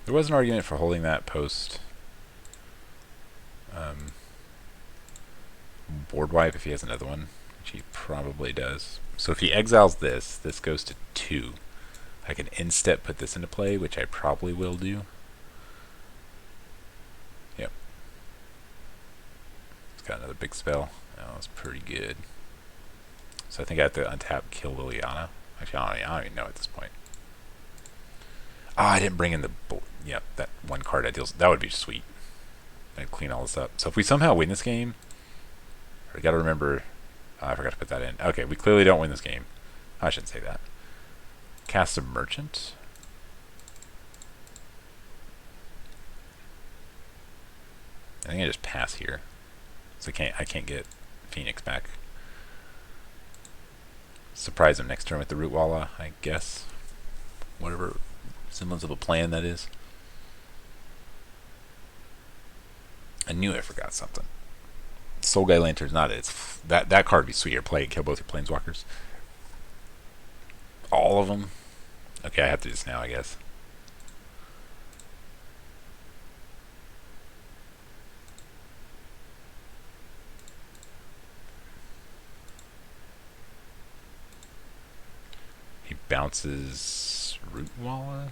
There was an argument for holding that post board wipe if he has another one, which he probably does. So if he exiles this, this goes to 2. I can instep put this into play, which I probably will do. Yep. It's got another big spell. That was pretty good. So I think I have to untap, kill Liliana. Actually, I don't even know at this point. I didn't bring in the... Yep, that one card that deals... That would be sweet. I'd clean all this up. So if we somehow win this game... I gotta remember... I forgot to put that in. Okay, we clearly don't win this game. I shouldn't say that. Cast a Merchant. I think I just pass here. So I can't get Phoenix back. Surprise him next turn with the Root Walla, I guess. whatever semblance of a plan that is. I knew I forgot something. Soul Guy Lantern's not it. That card would be sweet. Or play it, kill both your planeswalkers. All of them. Okay, I have to do this now, I guess. He bounces Rootwalla.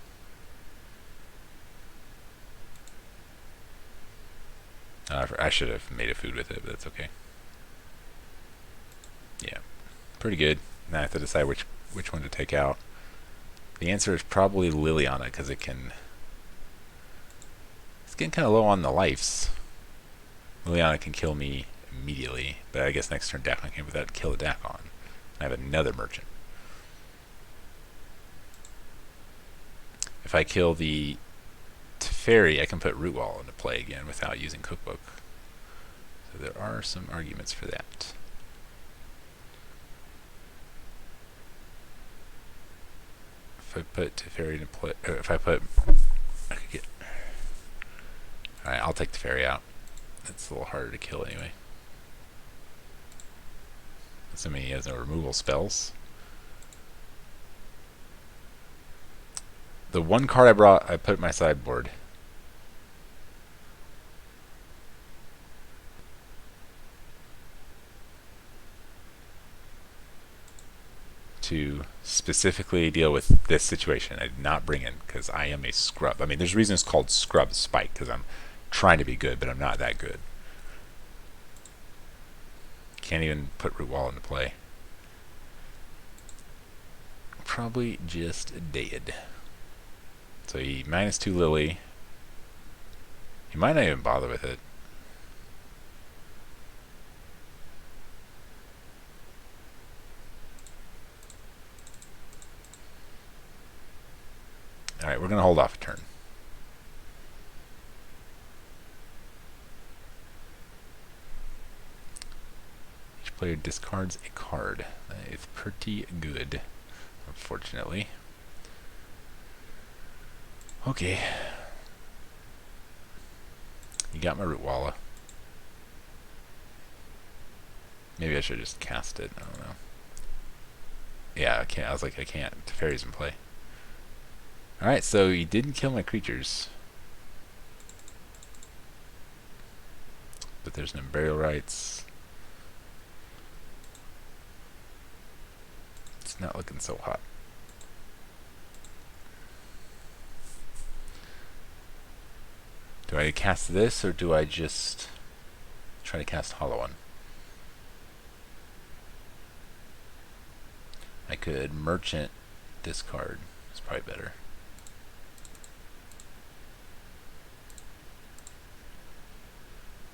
I should have made a food with it, but that's okay. Yeah, pretty good. Now I have to decide which one to take out. The answer is probably Liliana, because it's getting kind of low on the lives. Liliana can kill me immediately, but I guess next turn Dakon can put that kill the Dakon. I have another merchant. If I kill the Teferi, I can put Rootwall into play again without using Cookbook. So there are some arguments for that. If I put Teferi into play, if I put, I could get. All right, I'll take Teferi out. It's a little harder to kill anyway. Assuming he has no removal spells. The one card I brought, I put in my sideboard. To specifically deal with this situation. I did not bring in because I am a scrub. I mean, there's reasons it's called Scrub Spike, because I'm trying to be good, but I'm not that good. Can't even put Rootwall into play. Probably just dead. So he -2 Lily. He might not even bother with it. Alright, we're going to hold off a turn. Each player discards a card. That is pretty good, unfortunately. Okay. You got my Rootwalla. Maybe I should just cast it. I don't know. Yeah, I can't. I was like, I can't. Teferi's in play. Alright, so he didn't kill my creatures. But there's no burial rights. It's not looking so hot. Do I cast this, or do I just try to cast HollowVine? I could merchant this card. It's probably better.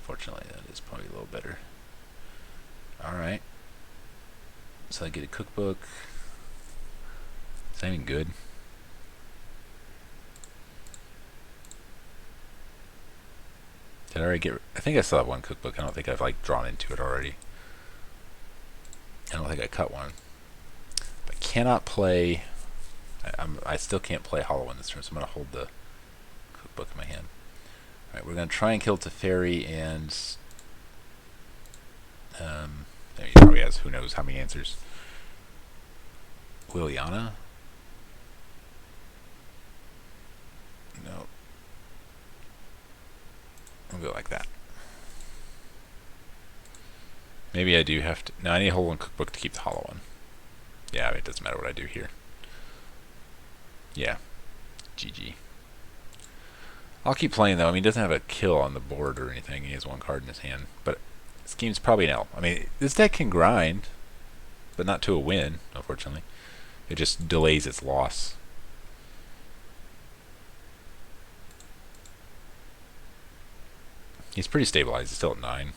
Fortunately, that is probably a little better. Alright. So I get a cookbook. It's not even good. Did I already get... I think I still have one cookbook. I don't think I've like drawn into it already. I don't think I cut one. I cannot play... I still can't play HollowVine this turn, so I'm going to hold the cookbook in my hand. Alright, we're going to try and kill Teferi and... he probably has who knows how many answers. Liliana? No. I'll go like that. Maybe I do have to... No, I need a whole one cookbook to keep the HollowVine. Yeah, I mean, it doesn't matter what I do here. Yeah. GG. I'll keep playing, though. I mean, he doesn't have a kill on the board or anything. He has one card in his hand. But this game's probably an L. I mean, this deck can grind, but not to a win, unfortunately. It just delays its loss. He's pretty stabilized. He's still at 9.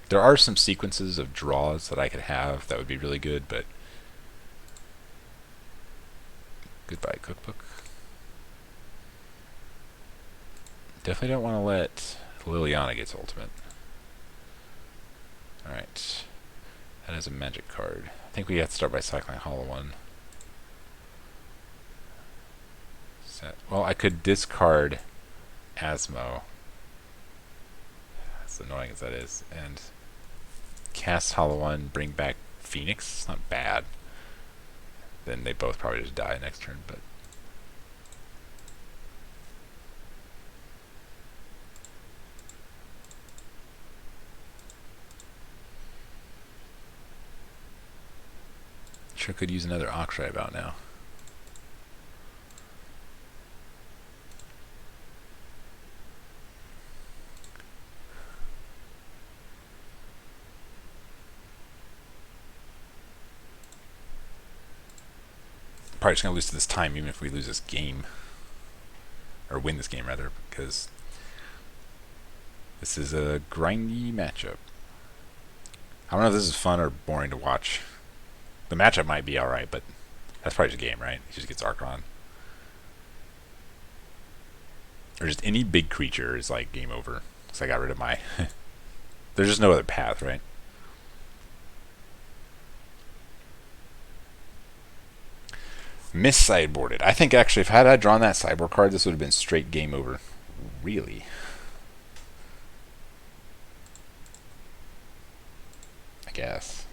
There are some sequences of draws that I could have that would be really good, but... Goodbye, cookbook. Definitely don't want to let Liliana get ultimate. Alright. That is a magic card. I think we have to start by cycling HollowVine. Well, I could discard Asmo, as annoying as that is, and cast HollowVine, bring back Phoenix. It's not bad. Then they both probably just die next turn, but sure could use another Oxray about now. Probably just gonna lose to this time, even if we lose this game, or win this game rather, because this is a grindy matchup. I don't know if this is fun or boring to watch. The matchup might be alright, but that's probably just a game, right? He just gets Archon. Or just any big creature is like game over. Because I got rid of my... There's just no other path, right? Mis-sideboarded. I think actually if had I drawn that sideboard card, this would have been straight game over. Really? I guess.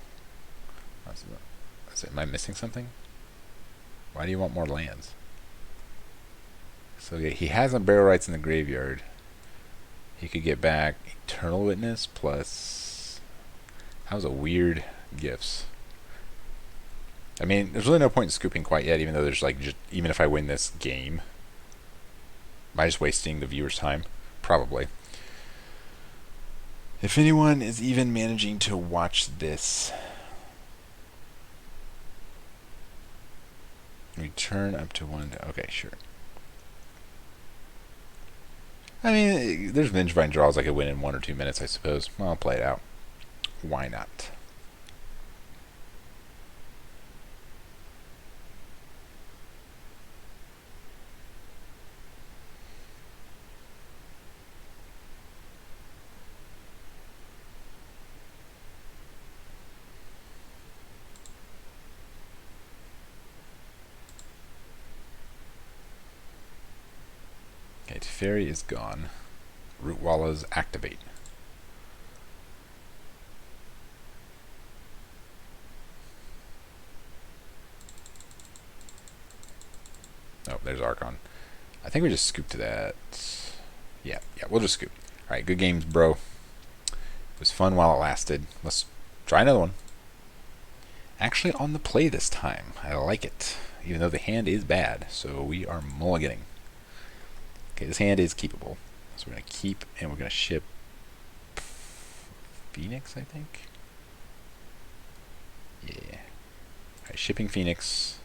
Am I missing something? Why do you want more lands? So yeah, he has a barrel rights in the graveyard. He could get back Eternal Witness plus... That was a weird gifts. I mean, there's really no point in scooping quite yet, even though there's like, even if I win this game. Am I just wasting the viewer's time? Probably. If anyone is even managing to watch this. Return up to 1. Okay, sure. I mean, there's Vengevine draws I could win in 1 or 2 minutes, I suppose. Well, I'll play it out. Why not? Okay, Teferi is gone. Root Wallows activate. Oh, there's Archon. I think we just scoop to that. Yeah, we'll just scoop. Alright, good games, bro. It was fun while it lasted. Let's try another one. Actually on the play this time. I like it. Even though the hand is bad. So we are mulliganing. Okay, this hand is keepable. So we're going to keep and we're going to ship Phoenix, I think. Yeah. Alright, shipping Phoenix.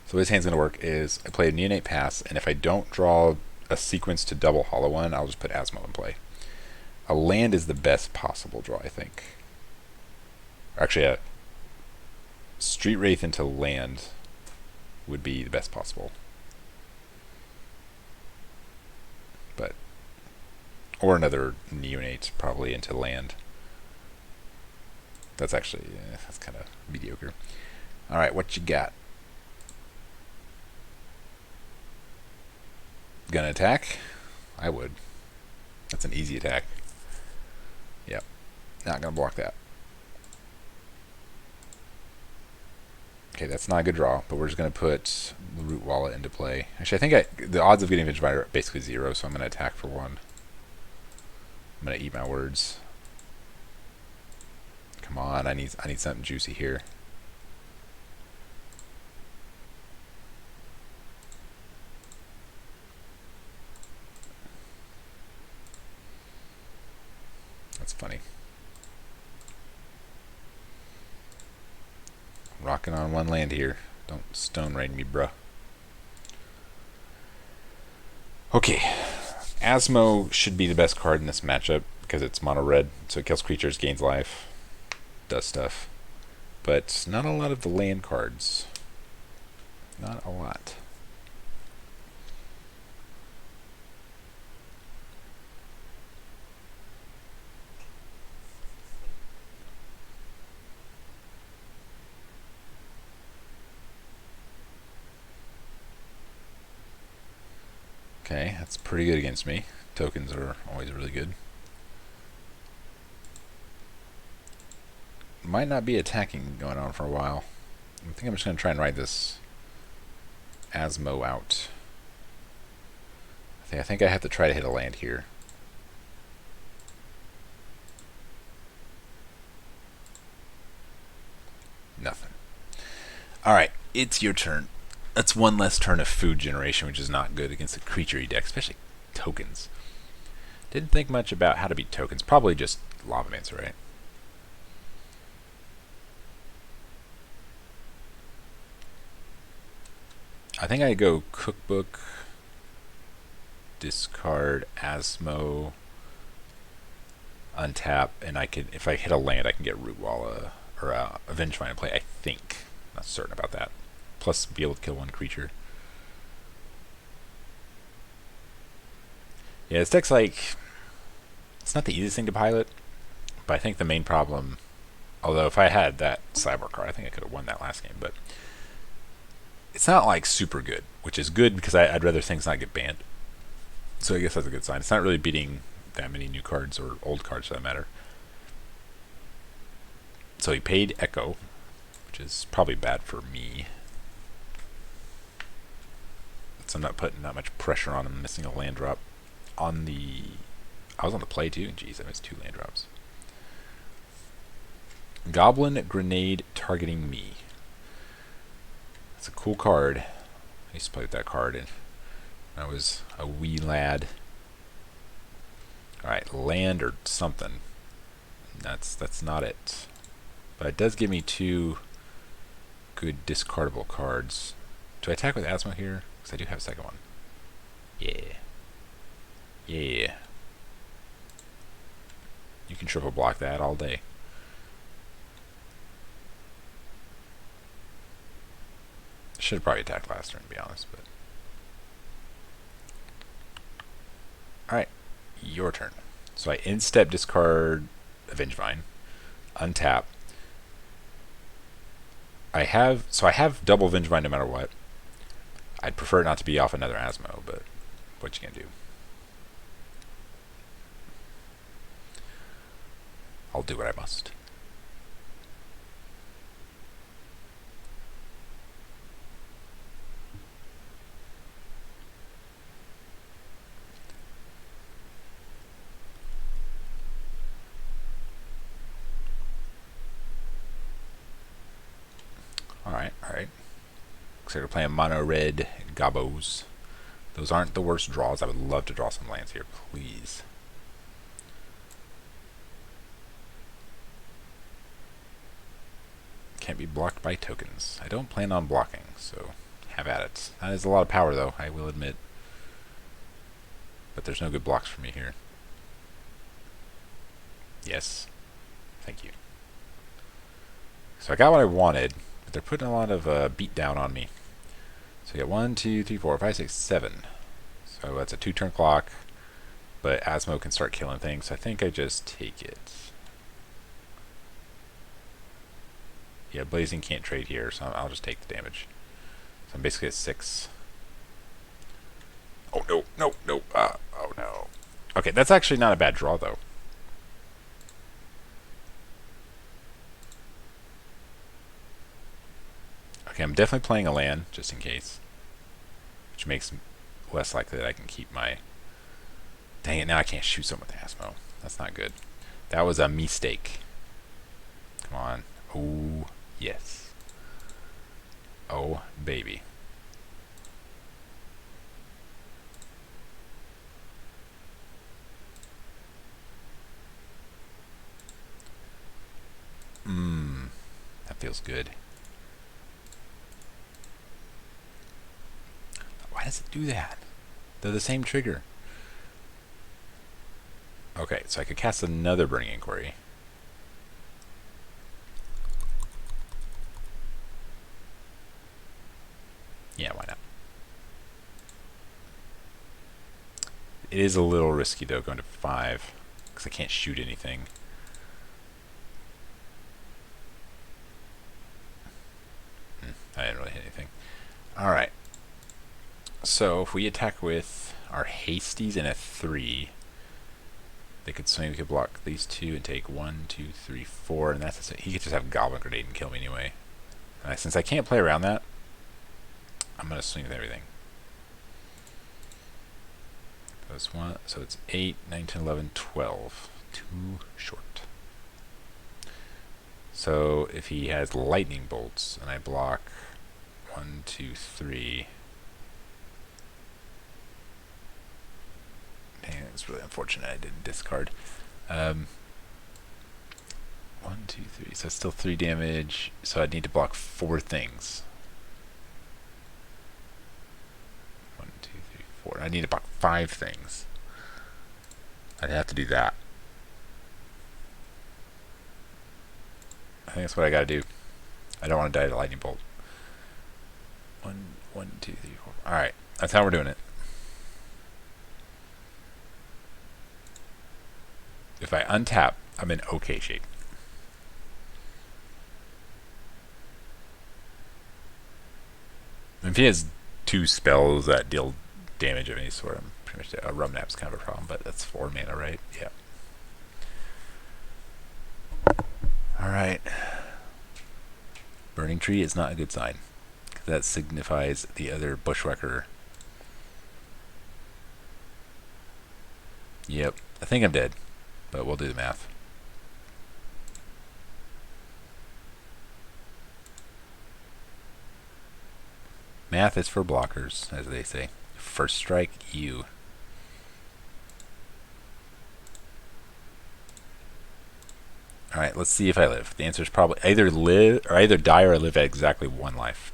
So this hand's going to work is I play a Neonate Pass, and if I don't draw a sequence to double HollowVine, I'll just put Asmo in play. A land is the best possible draw, I think. Or actually, a Street Wraith into land would be the best possible. But, or another Neonate probably into land. That's actually, that's kind of mediocre. Alright, what you got? Gonna attack? I would. That's an easy attack. Yep. Not gonna block that. Okay, that's not a good draw, but we're just gonna put the Root Wallet into play. Actually, I think the odds of getting Vengevine are basically 0, so I'm gonna attack for 1. I'm gonna eat my words. Come on, I need something juicy here. That's funny. Rocking on one land here. Don't stone rain me, bruh. Okay. Asmo should be the best card in this matchup because it's mono red, so it kills creatures, gains life, does stuff. But not a lot of the land cards. Not a lot. Okay, that's pretty good against me. Tokens are always really good. Might not be attacking going on for a while. I think I'm just going to try and ride this Asmo out. I think I have to try to hit a land here. Nothing. Alright, it's your turn. That's one less turn of food generation, which is not good against a creature deck, especially tokens. Didn't think much about how to beat tokens. Probably just Lava Mancer, right? I think I go Cookbook, discard Asmo, untap, and I can, if I hit a land, I can get Rootwalla or Avengevine in play. I think, not certain about that. Plus, be able to kill one creature. Yeah, this deck's like, it's not the easiest thing to pilot, but I think the main problem, although if I had that Cyborg card, I think I could have won that last game, but it's not like super good, which is good because I'd rather things not get banned. So I guess that's a good sign. It's not really beating that many new cards or old cards for that matter. So he paid Echo, which is probably bad for me. So I'm not putting that much pressure on him missing a land drop. On the... I was on the play too. Jeez, I missed 2 land drops. Goblin Grenade targeting me. That's a cool card. I used to play with that card and I was a wee lad. Alright, land or something. That's not it. But it does give me 2 good discardable cards. Do I attack with Asmo here? Because I do have a second one. Yeah. Yeah. You can triple block that all day. Should have probably attacked last turn, to be honest, but... Alright, your turn. So I instep discard Avengevine, untap. I have double Avengevine no matter what. I'd prefer it not to be off another Asmo, but what you gonna do? I'll do what I must. Alright. Looks like we're playing mono red Gobos. Those aren't the worst draws. I would love to draw some lands here, please. Can't be blocked by tokens. I don't plan on blocking, so have at it. That is a lot of power, though, I will admit. But there's no good blocks for me here. Yes. Thank you. So I got what I wanted, but they're putting a lot of beat down on me. So we got 1, 2, 3, 4, 5, 6, 7. So that's a 2-turn clock, but Asmo can start killing things, so I think I just take it. Yeah, Blazing can't trade here, so I'll just take the damage. So I'm basically at 6. Oh no. Oh no. Okay, that's actually not a bad draw, though. Okay, I'm definitely playing a land, just in case. Which makes less likely that I can keep my... Dang it, now I can't shoot someone with Asmo. That's not good. That was a mistake. Come on. Oh, yes. Oh, baby. That feels good. Why does it do that? They're the same trigger. Okay, so I could cast another Burning Inquiry. Yeah, why not? It is a little risky, though, going to 5, because I can't shoot anything. I didn't really hit anything. Alright. So, if we attack with are hasties and a 3. They could swing. We could block these 2 and take 1, 2, 3, 4, and that's he could just have Goblin Grenade and kill me anyway. Since I can't play around that, I'm gonna swing with everything. So it's 8, 9, 10, 11, 12. Too short. So if he has lightning bolts and I block 1, 2, 3. Dang, it's really unfortunate I didn't discard. 1, 2, 3. So it's still 3 damage. So I'd need to block 4 things. 1, 2, 3, 4. I need to block 5 things. I'd have to do that. I think that's what I gotta do. I don't want to die to lightning bolt. 1, 2, 3, 4. Alright, that's how we're doing it. If I untap, I'm in okay shape. If he has 2 spells that deal damage of any sort, I'm pretty much dead. A Rum Nap's kind of a problem, but that's 4 mana, right? Yeah. Alright. Burning Tree is not a good sign. That signifies the other Bushwhacker. Yep. I think I'm dead, but we'll do the math. Math is for blockers, as they say. First strike, you. Alright, let's see if I live. The answer is probably either die or I live at exactly 1 life.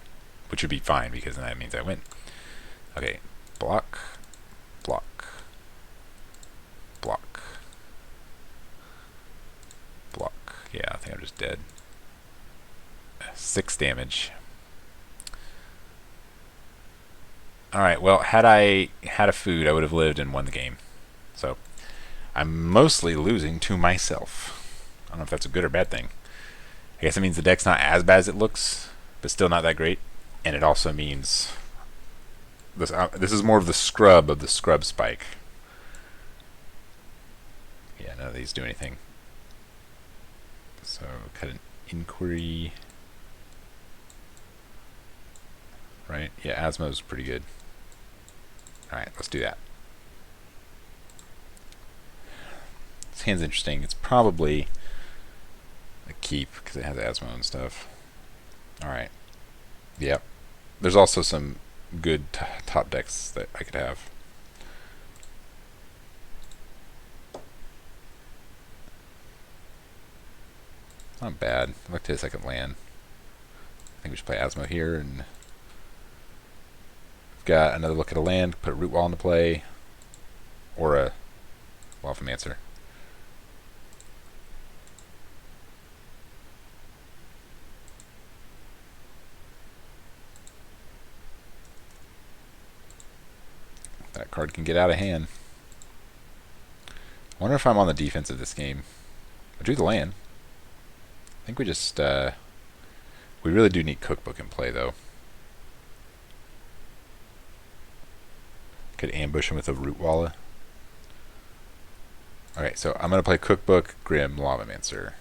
Which would be fine, because then that means I win. Okay, block, block, block, block. Yeah, I think I'm just dead. 6 damage. Alright, well, had I had a food, I would have lived and won the game. So, I'm mostly losing to myself. I don't know if that's a good or bad thing. I guess it means the deck's not as bad as it looks, but still not that great. And it also means this is more of the scrub spike. Yeah, none of these do anything. So, cut an inquiry. Right? Yeah, Asmo's pretty good. Alright, let's do that. This hand's interesting. It's probably a keep because it has Asmo and stuff. Alright. Yep. There's also some good top decks that I could have. Not bad. Look to the second land. I think we should play Asmo here, and we've got another look at a land, put a Root Wall into play, or a Lavamancer. That card can get out of hand. I wonder if I'm on the defense of this game. I drew the land. I think we just, we really do need Cookbook in play, though. Could ambush him with a Root Walla. Okay, so I'm going to play Cookbook, Grim, Lavamancer.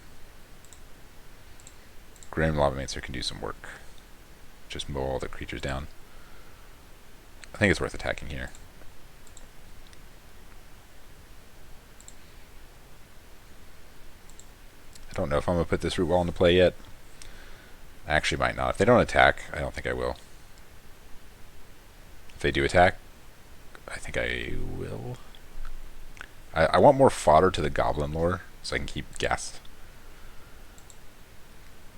Grim Lavamancer can do some work. Just mow all the creatures down. I think it's worth attacking here. I don't know if I'm going to put this Root Wall into play yet. I actually might not. If they don't attack, I don't think I will. If they do attack, I think I will. I want more fodder to the Goblin lore, so I can keep Ghast.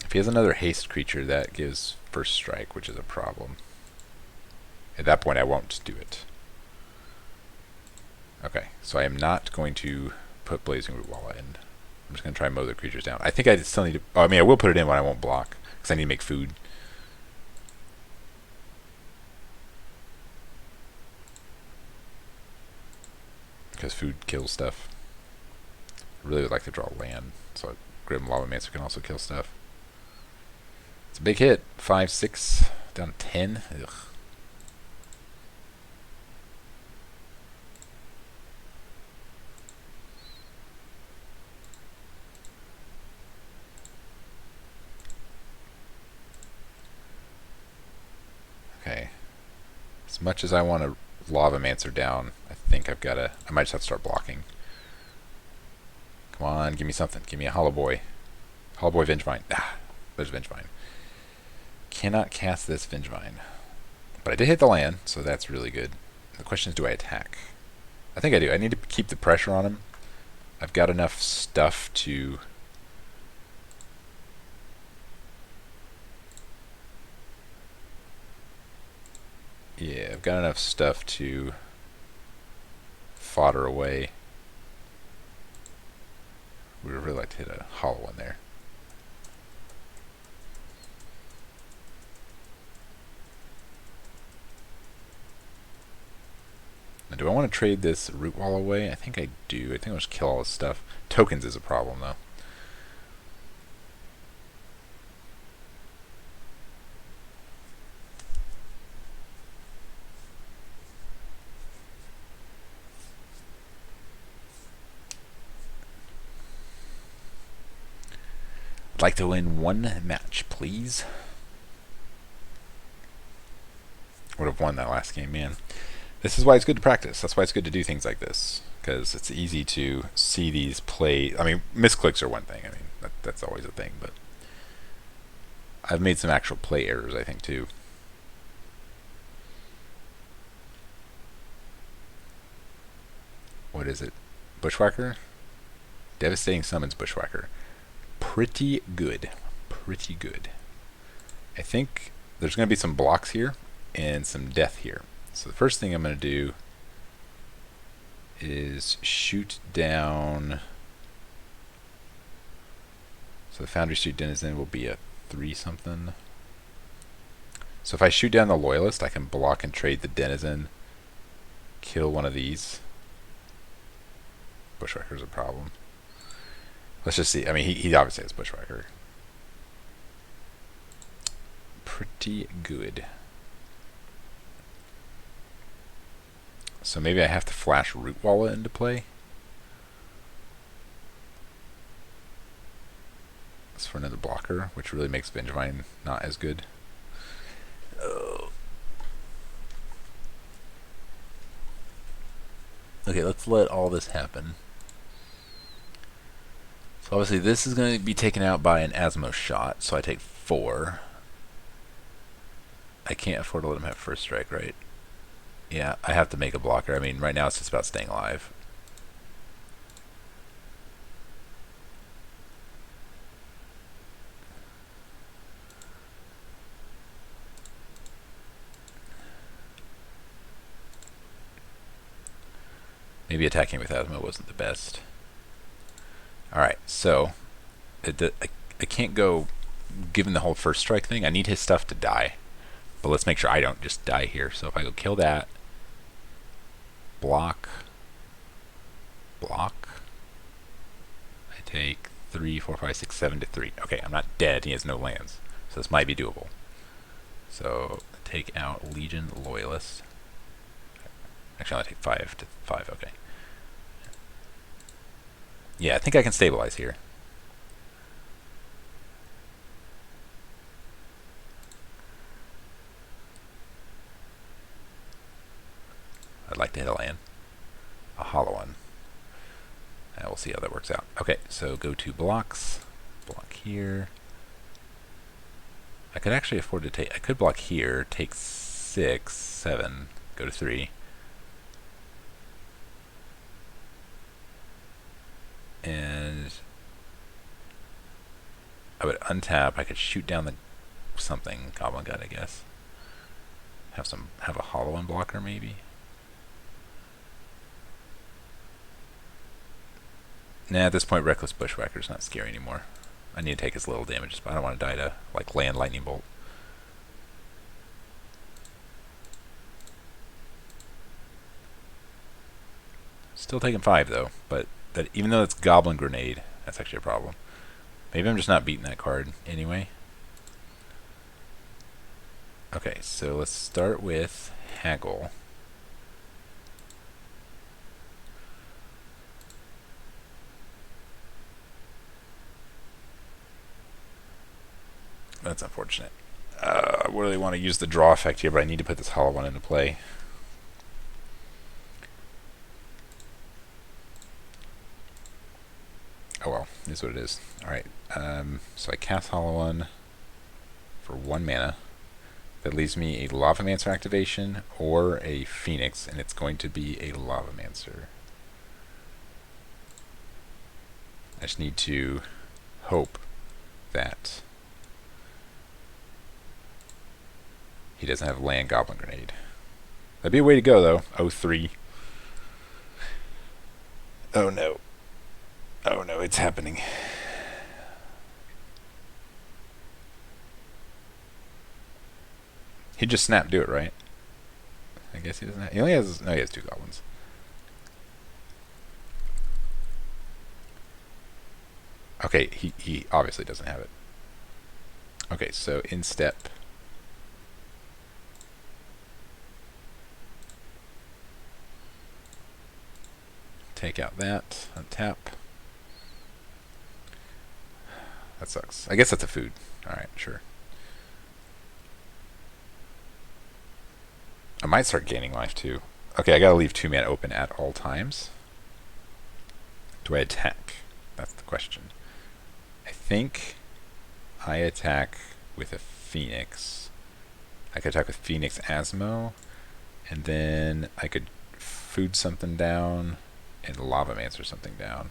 If he has another haste creature, that gives first strike, which is a problem. At that point, I won't do it. Okay, so I am not going to put Blazing Root Walla in. I'm just going to try and mow the creatures down. I think I still need to... Oh, I mean, I will put it in when I won't block, because I need to make food. Because food kills stuff. I really would like to draw land, so Grim Lavamancer can also kill stuff. It's a big hit. 5, 6, down 10. Ugh. As much as I want to Lavamancer down, I think I might just have to start blocking. Come on, give me something. Give me a Hollow Boy. Hollow Boy Vengevine. Ah, there's Vengevine. Cannot cast this Vengevine. But I did hit the land, so that's really good. The question is, do I attack? I think I do. I need to keep the pressure on him. I've got enough stuff to... Yeah, I've got enough stuff to fodder away. We would really like to hit a hollow one there. Now, do I want to trade this root wall away? I think I do. I think I'll just kill all this stuff. Tokens is a problem, though. I'd like to win one match, please. Would have won that last game, man. This is why it's good to practice. That's why it's good to do things like this, because it's easy to see these play. I mean, misclicks are one thing. I mean, that's always a thing, but I've made some actual play errors, I think, too. What is it? Bushwhacker? Devastating Summons Bushwhacker. Pretty good. Pretty good. I think there's going to be some blocks here and some death here. So the first thing I'm going to do is shoot down. So the Foundry Street Denizen will be a 3-something. So if I shoot down the Loyalist, I can block and trade the Denizen, kill one of these. Bushwhacker's a problem. Let's just see. I mean, he obviously has Bushwhacker. Pretty good. So maybe I have to flash Root Walla into play. That's for another blocker, which really makes Vengevine not as good. Oh. Okay, let's let all this happen. So obviously this is going to be taken out by an Asmo shot, so I take 4. I can't afford to let him have first strike, right? Yeah, I have to make a blocker. I mean, right now it's just about staying alive. Maybe attacking with Asmo wasn't the best. Alright, so I can't go, given the whole first strike thing, I need his stuff to die. But let's make sure I don't just die here. So if I go kill that, block, I take 3, 4, 5, 6, 7 to 3. Okay, I'm not dead. He has no lands. So this might be doable. So take out Legion Loyalist. Actually, I'll take 5 to 5. Okay. Yeah, I think I can stabilize here. I'd like to hit a land. A hollow one. And we'll see how that works out. Okay, so go to blocks. Block here. I could actually afford to take... I could block here, take 6, 7, go to 3. And I would untap. I could shoot down the something Goblin God, I guess. Have a hollow one blocker maybe. Nah, at this point Reckless Bushwhacker's not scary anymore. I need to take as little damage, but I don't want to die to like land Lightning Bolt. Still taking 5 though, but that even though it's Goblin Grenade, that's actually a problem. Maybe I'm just not beating that card anyway. Okay, so let's start with Haggle. That's unfortunate. I really want to use the draw effect here, but I need to put this hollow one into play. Oh well, it is what it is. Alright, so I cast hollow one for 1 mana. That leaves me a Lavamancer activation or a Phoenix, and it's going to be a Lavamancer. I just need to hope that he doesn't have Land Goblin Grenade. That'd be a way to go, though. 0-3. Oh no. Oh no, it's happening. He'd just snap, do it, right? I guess he doesn't have, he only has, no, he has 2 goblins. Okay, he obviously doesn't have it. Okay, so in step. Take out that, untap. That sucks. I guess that's a food. Alright, sure. I might start gaining life too. Okay, I gotta leave 2 mana open at all times. Do I attack? That's the question. I think I attack with a Phoenix. I could attack with Phoenix Asmo, and then I could food something down and Lavamancer something down.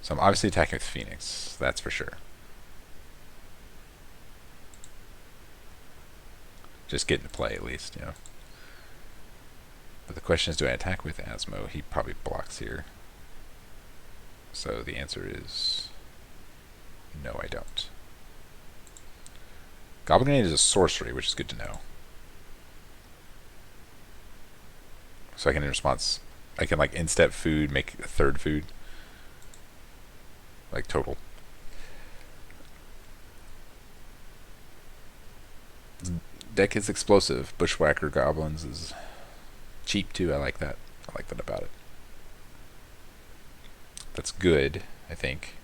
So I'm obviously attacking with Phoenix, that's for sure. Just get into play at least, you know. But the question is, do I attack with Asmo? He probably blocks here. So the answer is no, I don't. Goblin Grenade is a sorcery, which is good to know. So I can, in response, I can like in-step food, make a 3rd food. Like total. Deck is explosive. Bushwhacker Goblins is cheap too. I like that. I like that about it. That's good, I think.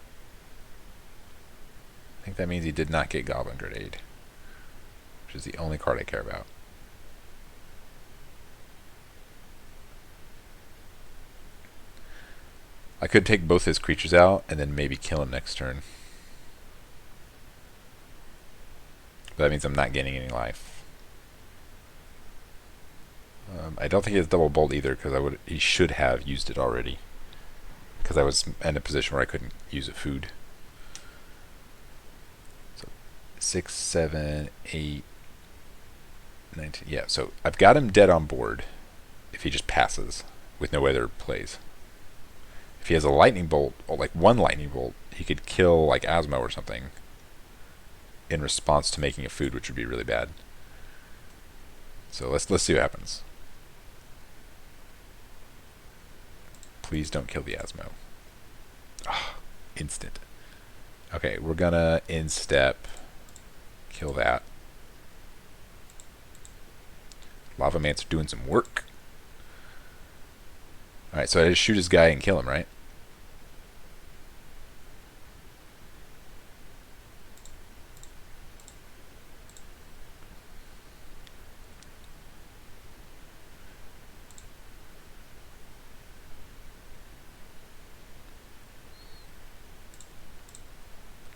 I think that means he did not get Goblin Grenade, which is the only card I care about. I could take both his creatures out and then maybe kill him next turn. But that means I'm not gaining any life. I don't think he has double bolt either, because he should have used it already. Because I was in a position where I couldn't use a food. So 6, 7, 8, 19. Yeah, so I've got him dead on board if he just passes with no other plays. If he has a lightning bolt, or like 1 lightning bolt, he could kill like Asmo or something in response to making a food, which would be really bad. So let's see what happens. Please don't kill the Asmo. Oh, instant. Okay, we're gonna in-step kill that. Lavamancer doing some work. Alright, so I just shoot his guy and kill him, right?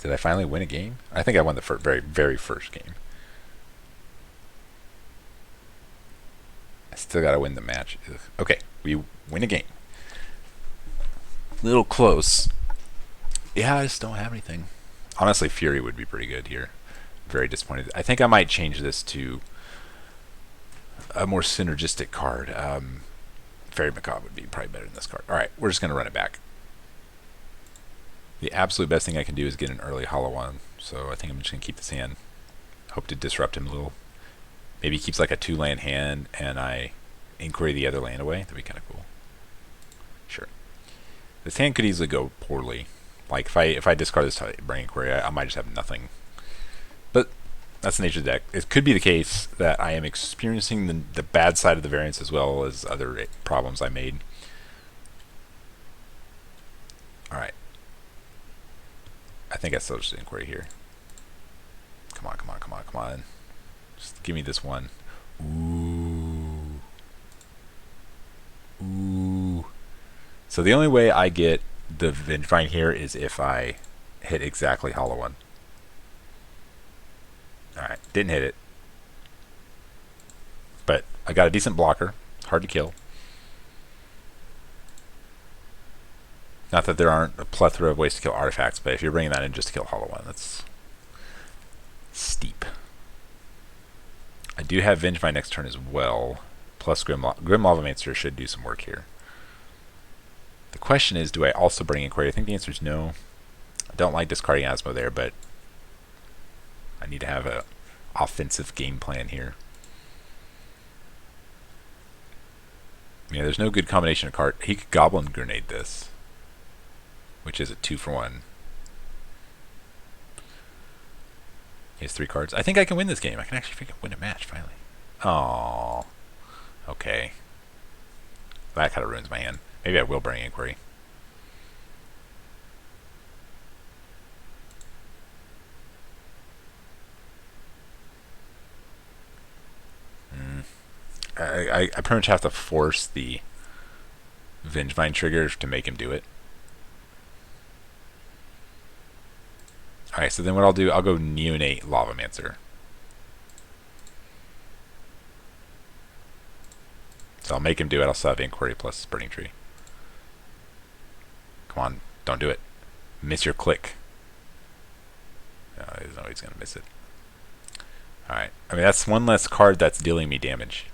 Did I finally win a game? I think I won the very first game. I still gotta win the match. Ugh. Okay, we win a game. Little close. Yeah, I just don't have anything. Honestly, Fury would be pretty good here. Very disappointed. I think I might change this to a more synergistic card. Fairy Macabre would be probably better than this card. Alright, we're just gonna run it back. The absolute best thing I can do is get an early hollow one, so I think I'm just going to keep this hand. Hope to disrupt him a little. Maybe he keeps like a 2-land hand, and I inquiry the other land away. That'd be kind of cool. Sure. This hand could easily go poorly. Like if I discard this Brain Inquiry, I might just have nothing. But that's the nature of the deck. It could be the case that I am experiencing the bad side of the variance as well as other problems I made. Alright. I think I still just inquiry here. Come on, come on, come Come on. Just give me this one. Ooh. Ooh. So the only way I get the Vengevine here is if I hit exactly Hollow One. Alright, didn't hit it. But I got a decent blocker. Hard to kill. Not that there aren't a plethora of ways to kill artifacts, but if you're bringing that in just to kill Hollow One, that's steep. I do have Vengevine next turn as well. Plus Grim Lavamancer should do some work here. The question is, do I also bring in Query? I think the answer is no. I don't like discarding Asmo there, but I need to have an offensive game plan here. Yeah, there's no good combination of card. He could Goblin Grenade this, which is a 2-for-1. He has 3 cards. I think I can win this game. I can actually win a match, finally. Oh, okay. That kind of ruins my hand. Maybe I will bring Inquiry. I pretty much have to force the Vengevine trigger to make him do it. Alright, so then what I'll do, I'll go Neonate Lavamancer. So I'll make him do it. I'll still have Inquiry plus Burning Tree. Come on, don't do it. Miss your click. No, there's no way he's going to miss it. Alright, I mean, that's one less card that's dealing me damage.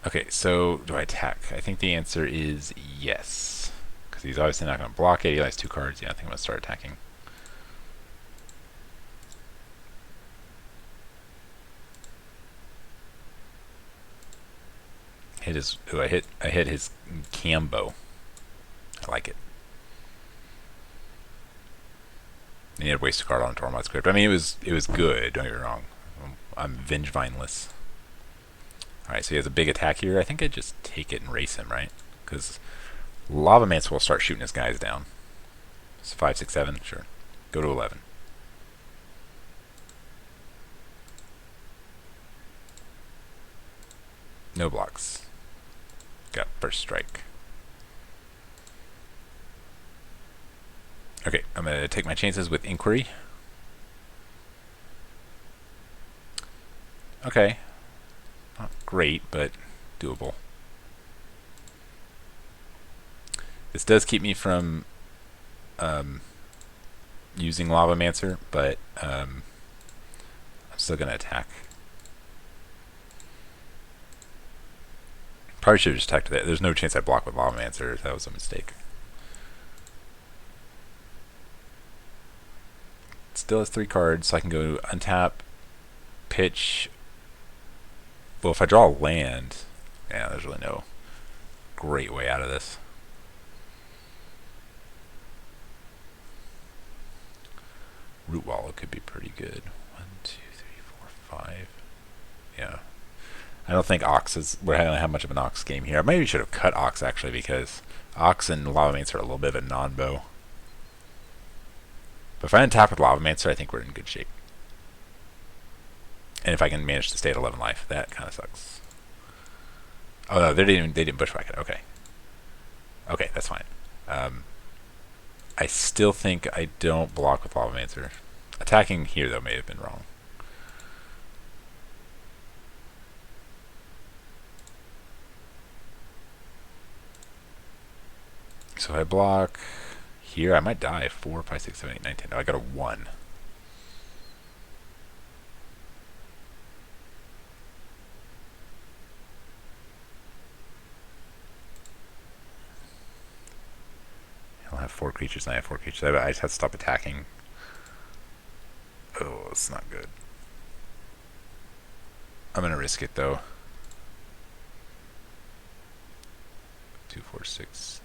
Okay, so do I attack? I think the answer is yes. Because he's obviously not going to block it. He has 2 cards. Yeah, I think I'm going to start attacking. Hit his. Ooh, I hit his Cambo. I like it. He had waste a card on Tormod's Crypt. I mean, it was good. Don't get me wrong. I'm Vengevine-less. Alright, so he has a big attack here. I think I just take it and race him, right? Because Lavamancer will start shooting his guys down. It's 5, 6, 7. Sure. Go to 11. No blocks. Got first strike. Okay, I'm going to take my chances with Inquiry. Okay. Not great, but doable. This does keep me from using Lavamancer, but I'm still going to attack. Probably should have just attacked that. There's no chance I block with Lavamancer. That was a mistake. Still has 3 cards, so I can go untap, pitch. Well, if I draw a land, yeah, there's really no great way out of this. Root Wallow could be pretty good. 1, 2, 3, 4, 5. Yeah. I don't think Ox is. We're going to have much of an Ox game here. I maybe should have cut Ox actually, because Ox and Lavamancer are a little bit of a non-bow. But if I untap with Lavamancer, I think we're in good shape. And if I can manage to stay at 11 life, that kind of sucks. Oh no, they didn't bushwhack it. Okay. Okay, that's fine. I still think I don't block with Lavamancer. Attacking here though may have been wrong. So if I block here, I might die. 4, 5, 6, 7, 8, 9, 10. No, I got a 1. I'll have 4 creatures, and I have 4 creatures. I just have to stop attacking. Oh, it's not good. I'm going to risk it, though. 2, 4, 6,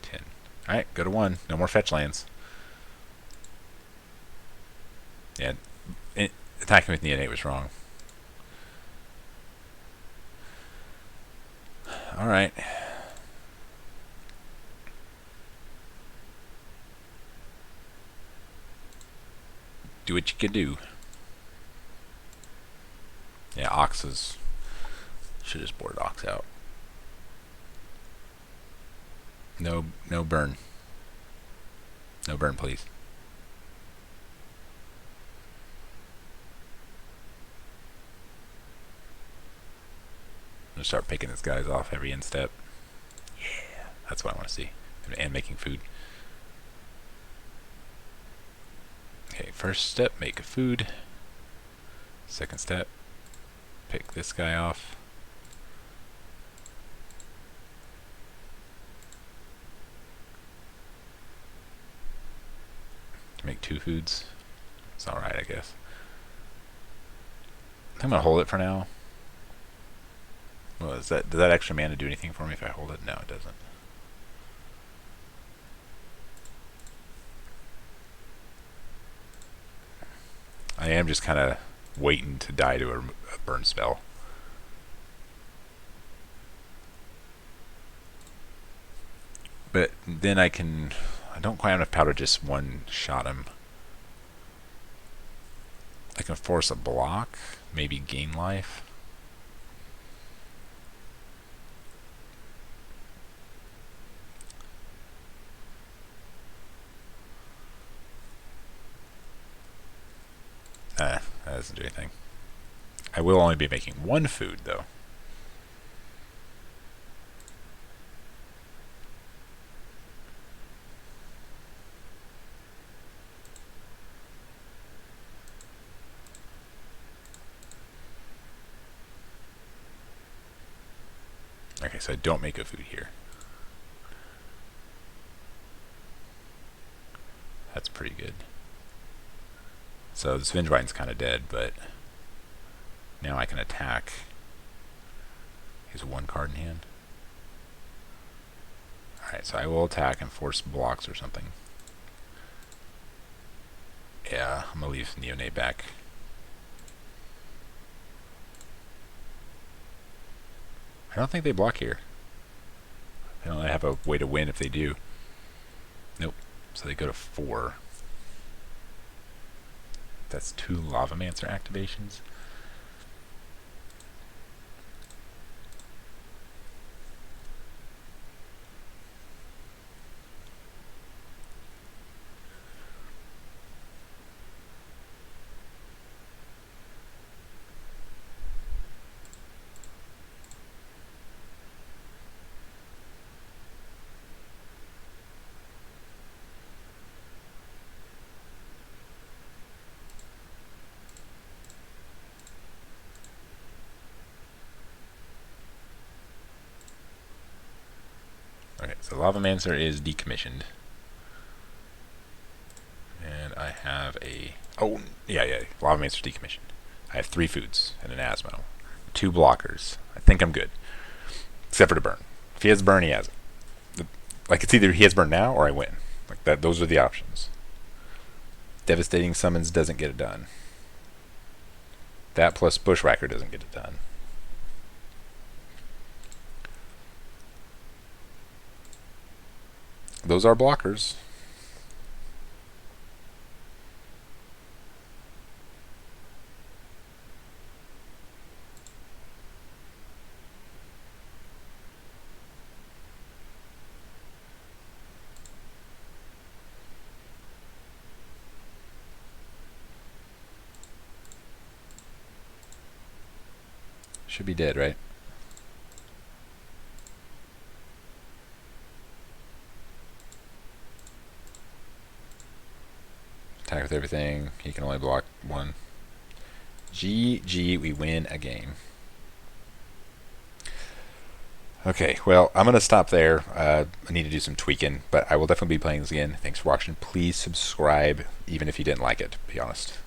10. Alright, go to 1. No more fetch lands. Yeah, attacking with Neonate was wrong. Alright. Do what you can do. Yeah, Oxes. Should just board Ox out. No, no burn. No burn, please. I'm gonna start picking these guys off every end step. Yeah, that's what I want to see. And making food. Okay, first step, make a food. Second step, pick this guy off. Make 2 foods. It's alright, I guess. I'm gonna hold it for now. Well, does that extra mana do anything for me if I hold it? No, it doesn't. I am just kind of waiting to die to a burn spell. But then I don't quite have enough power to just one-shot him. I can force a block, maybe gain life. That doesn't do anything. I will only be making 1 food, though. Okay, so I don't make a food here. That's pretty good. So this Vengevine's kind of dead, but now I can attack. He has 1 card in hand. Alright, so I will attack and force blocks or something. Yeah, I'm going to leave Neonate back. I don't think they block here. I don't have a way to win if they do. Nope. So they go to 4. That's 2 Lavamancer activations. Okay, so Lavamancer is decommissioned. And I have a... Oh, yeah, Lavamancer decommissioned. I have 3 foods and an Asmo. 2 blockers. I think I'm good. Except for the burn. If he has burn, he has it. Like, it's either he has burn now or I win. Like, that. Those are the options. Devastating Summons doesn't get it done. That plus Bushwhacker doesn't get it done. Those are blockers. Should be dead, right? Attack with everything. He can only block 1. GG, we win a game. Okay, well, I'm going to stop there. I need to do some tweaking, but I will definitely be playing this again. Thanks for watching. Please subscribe, even if you didn't like it, to be honest.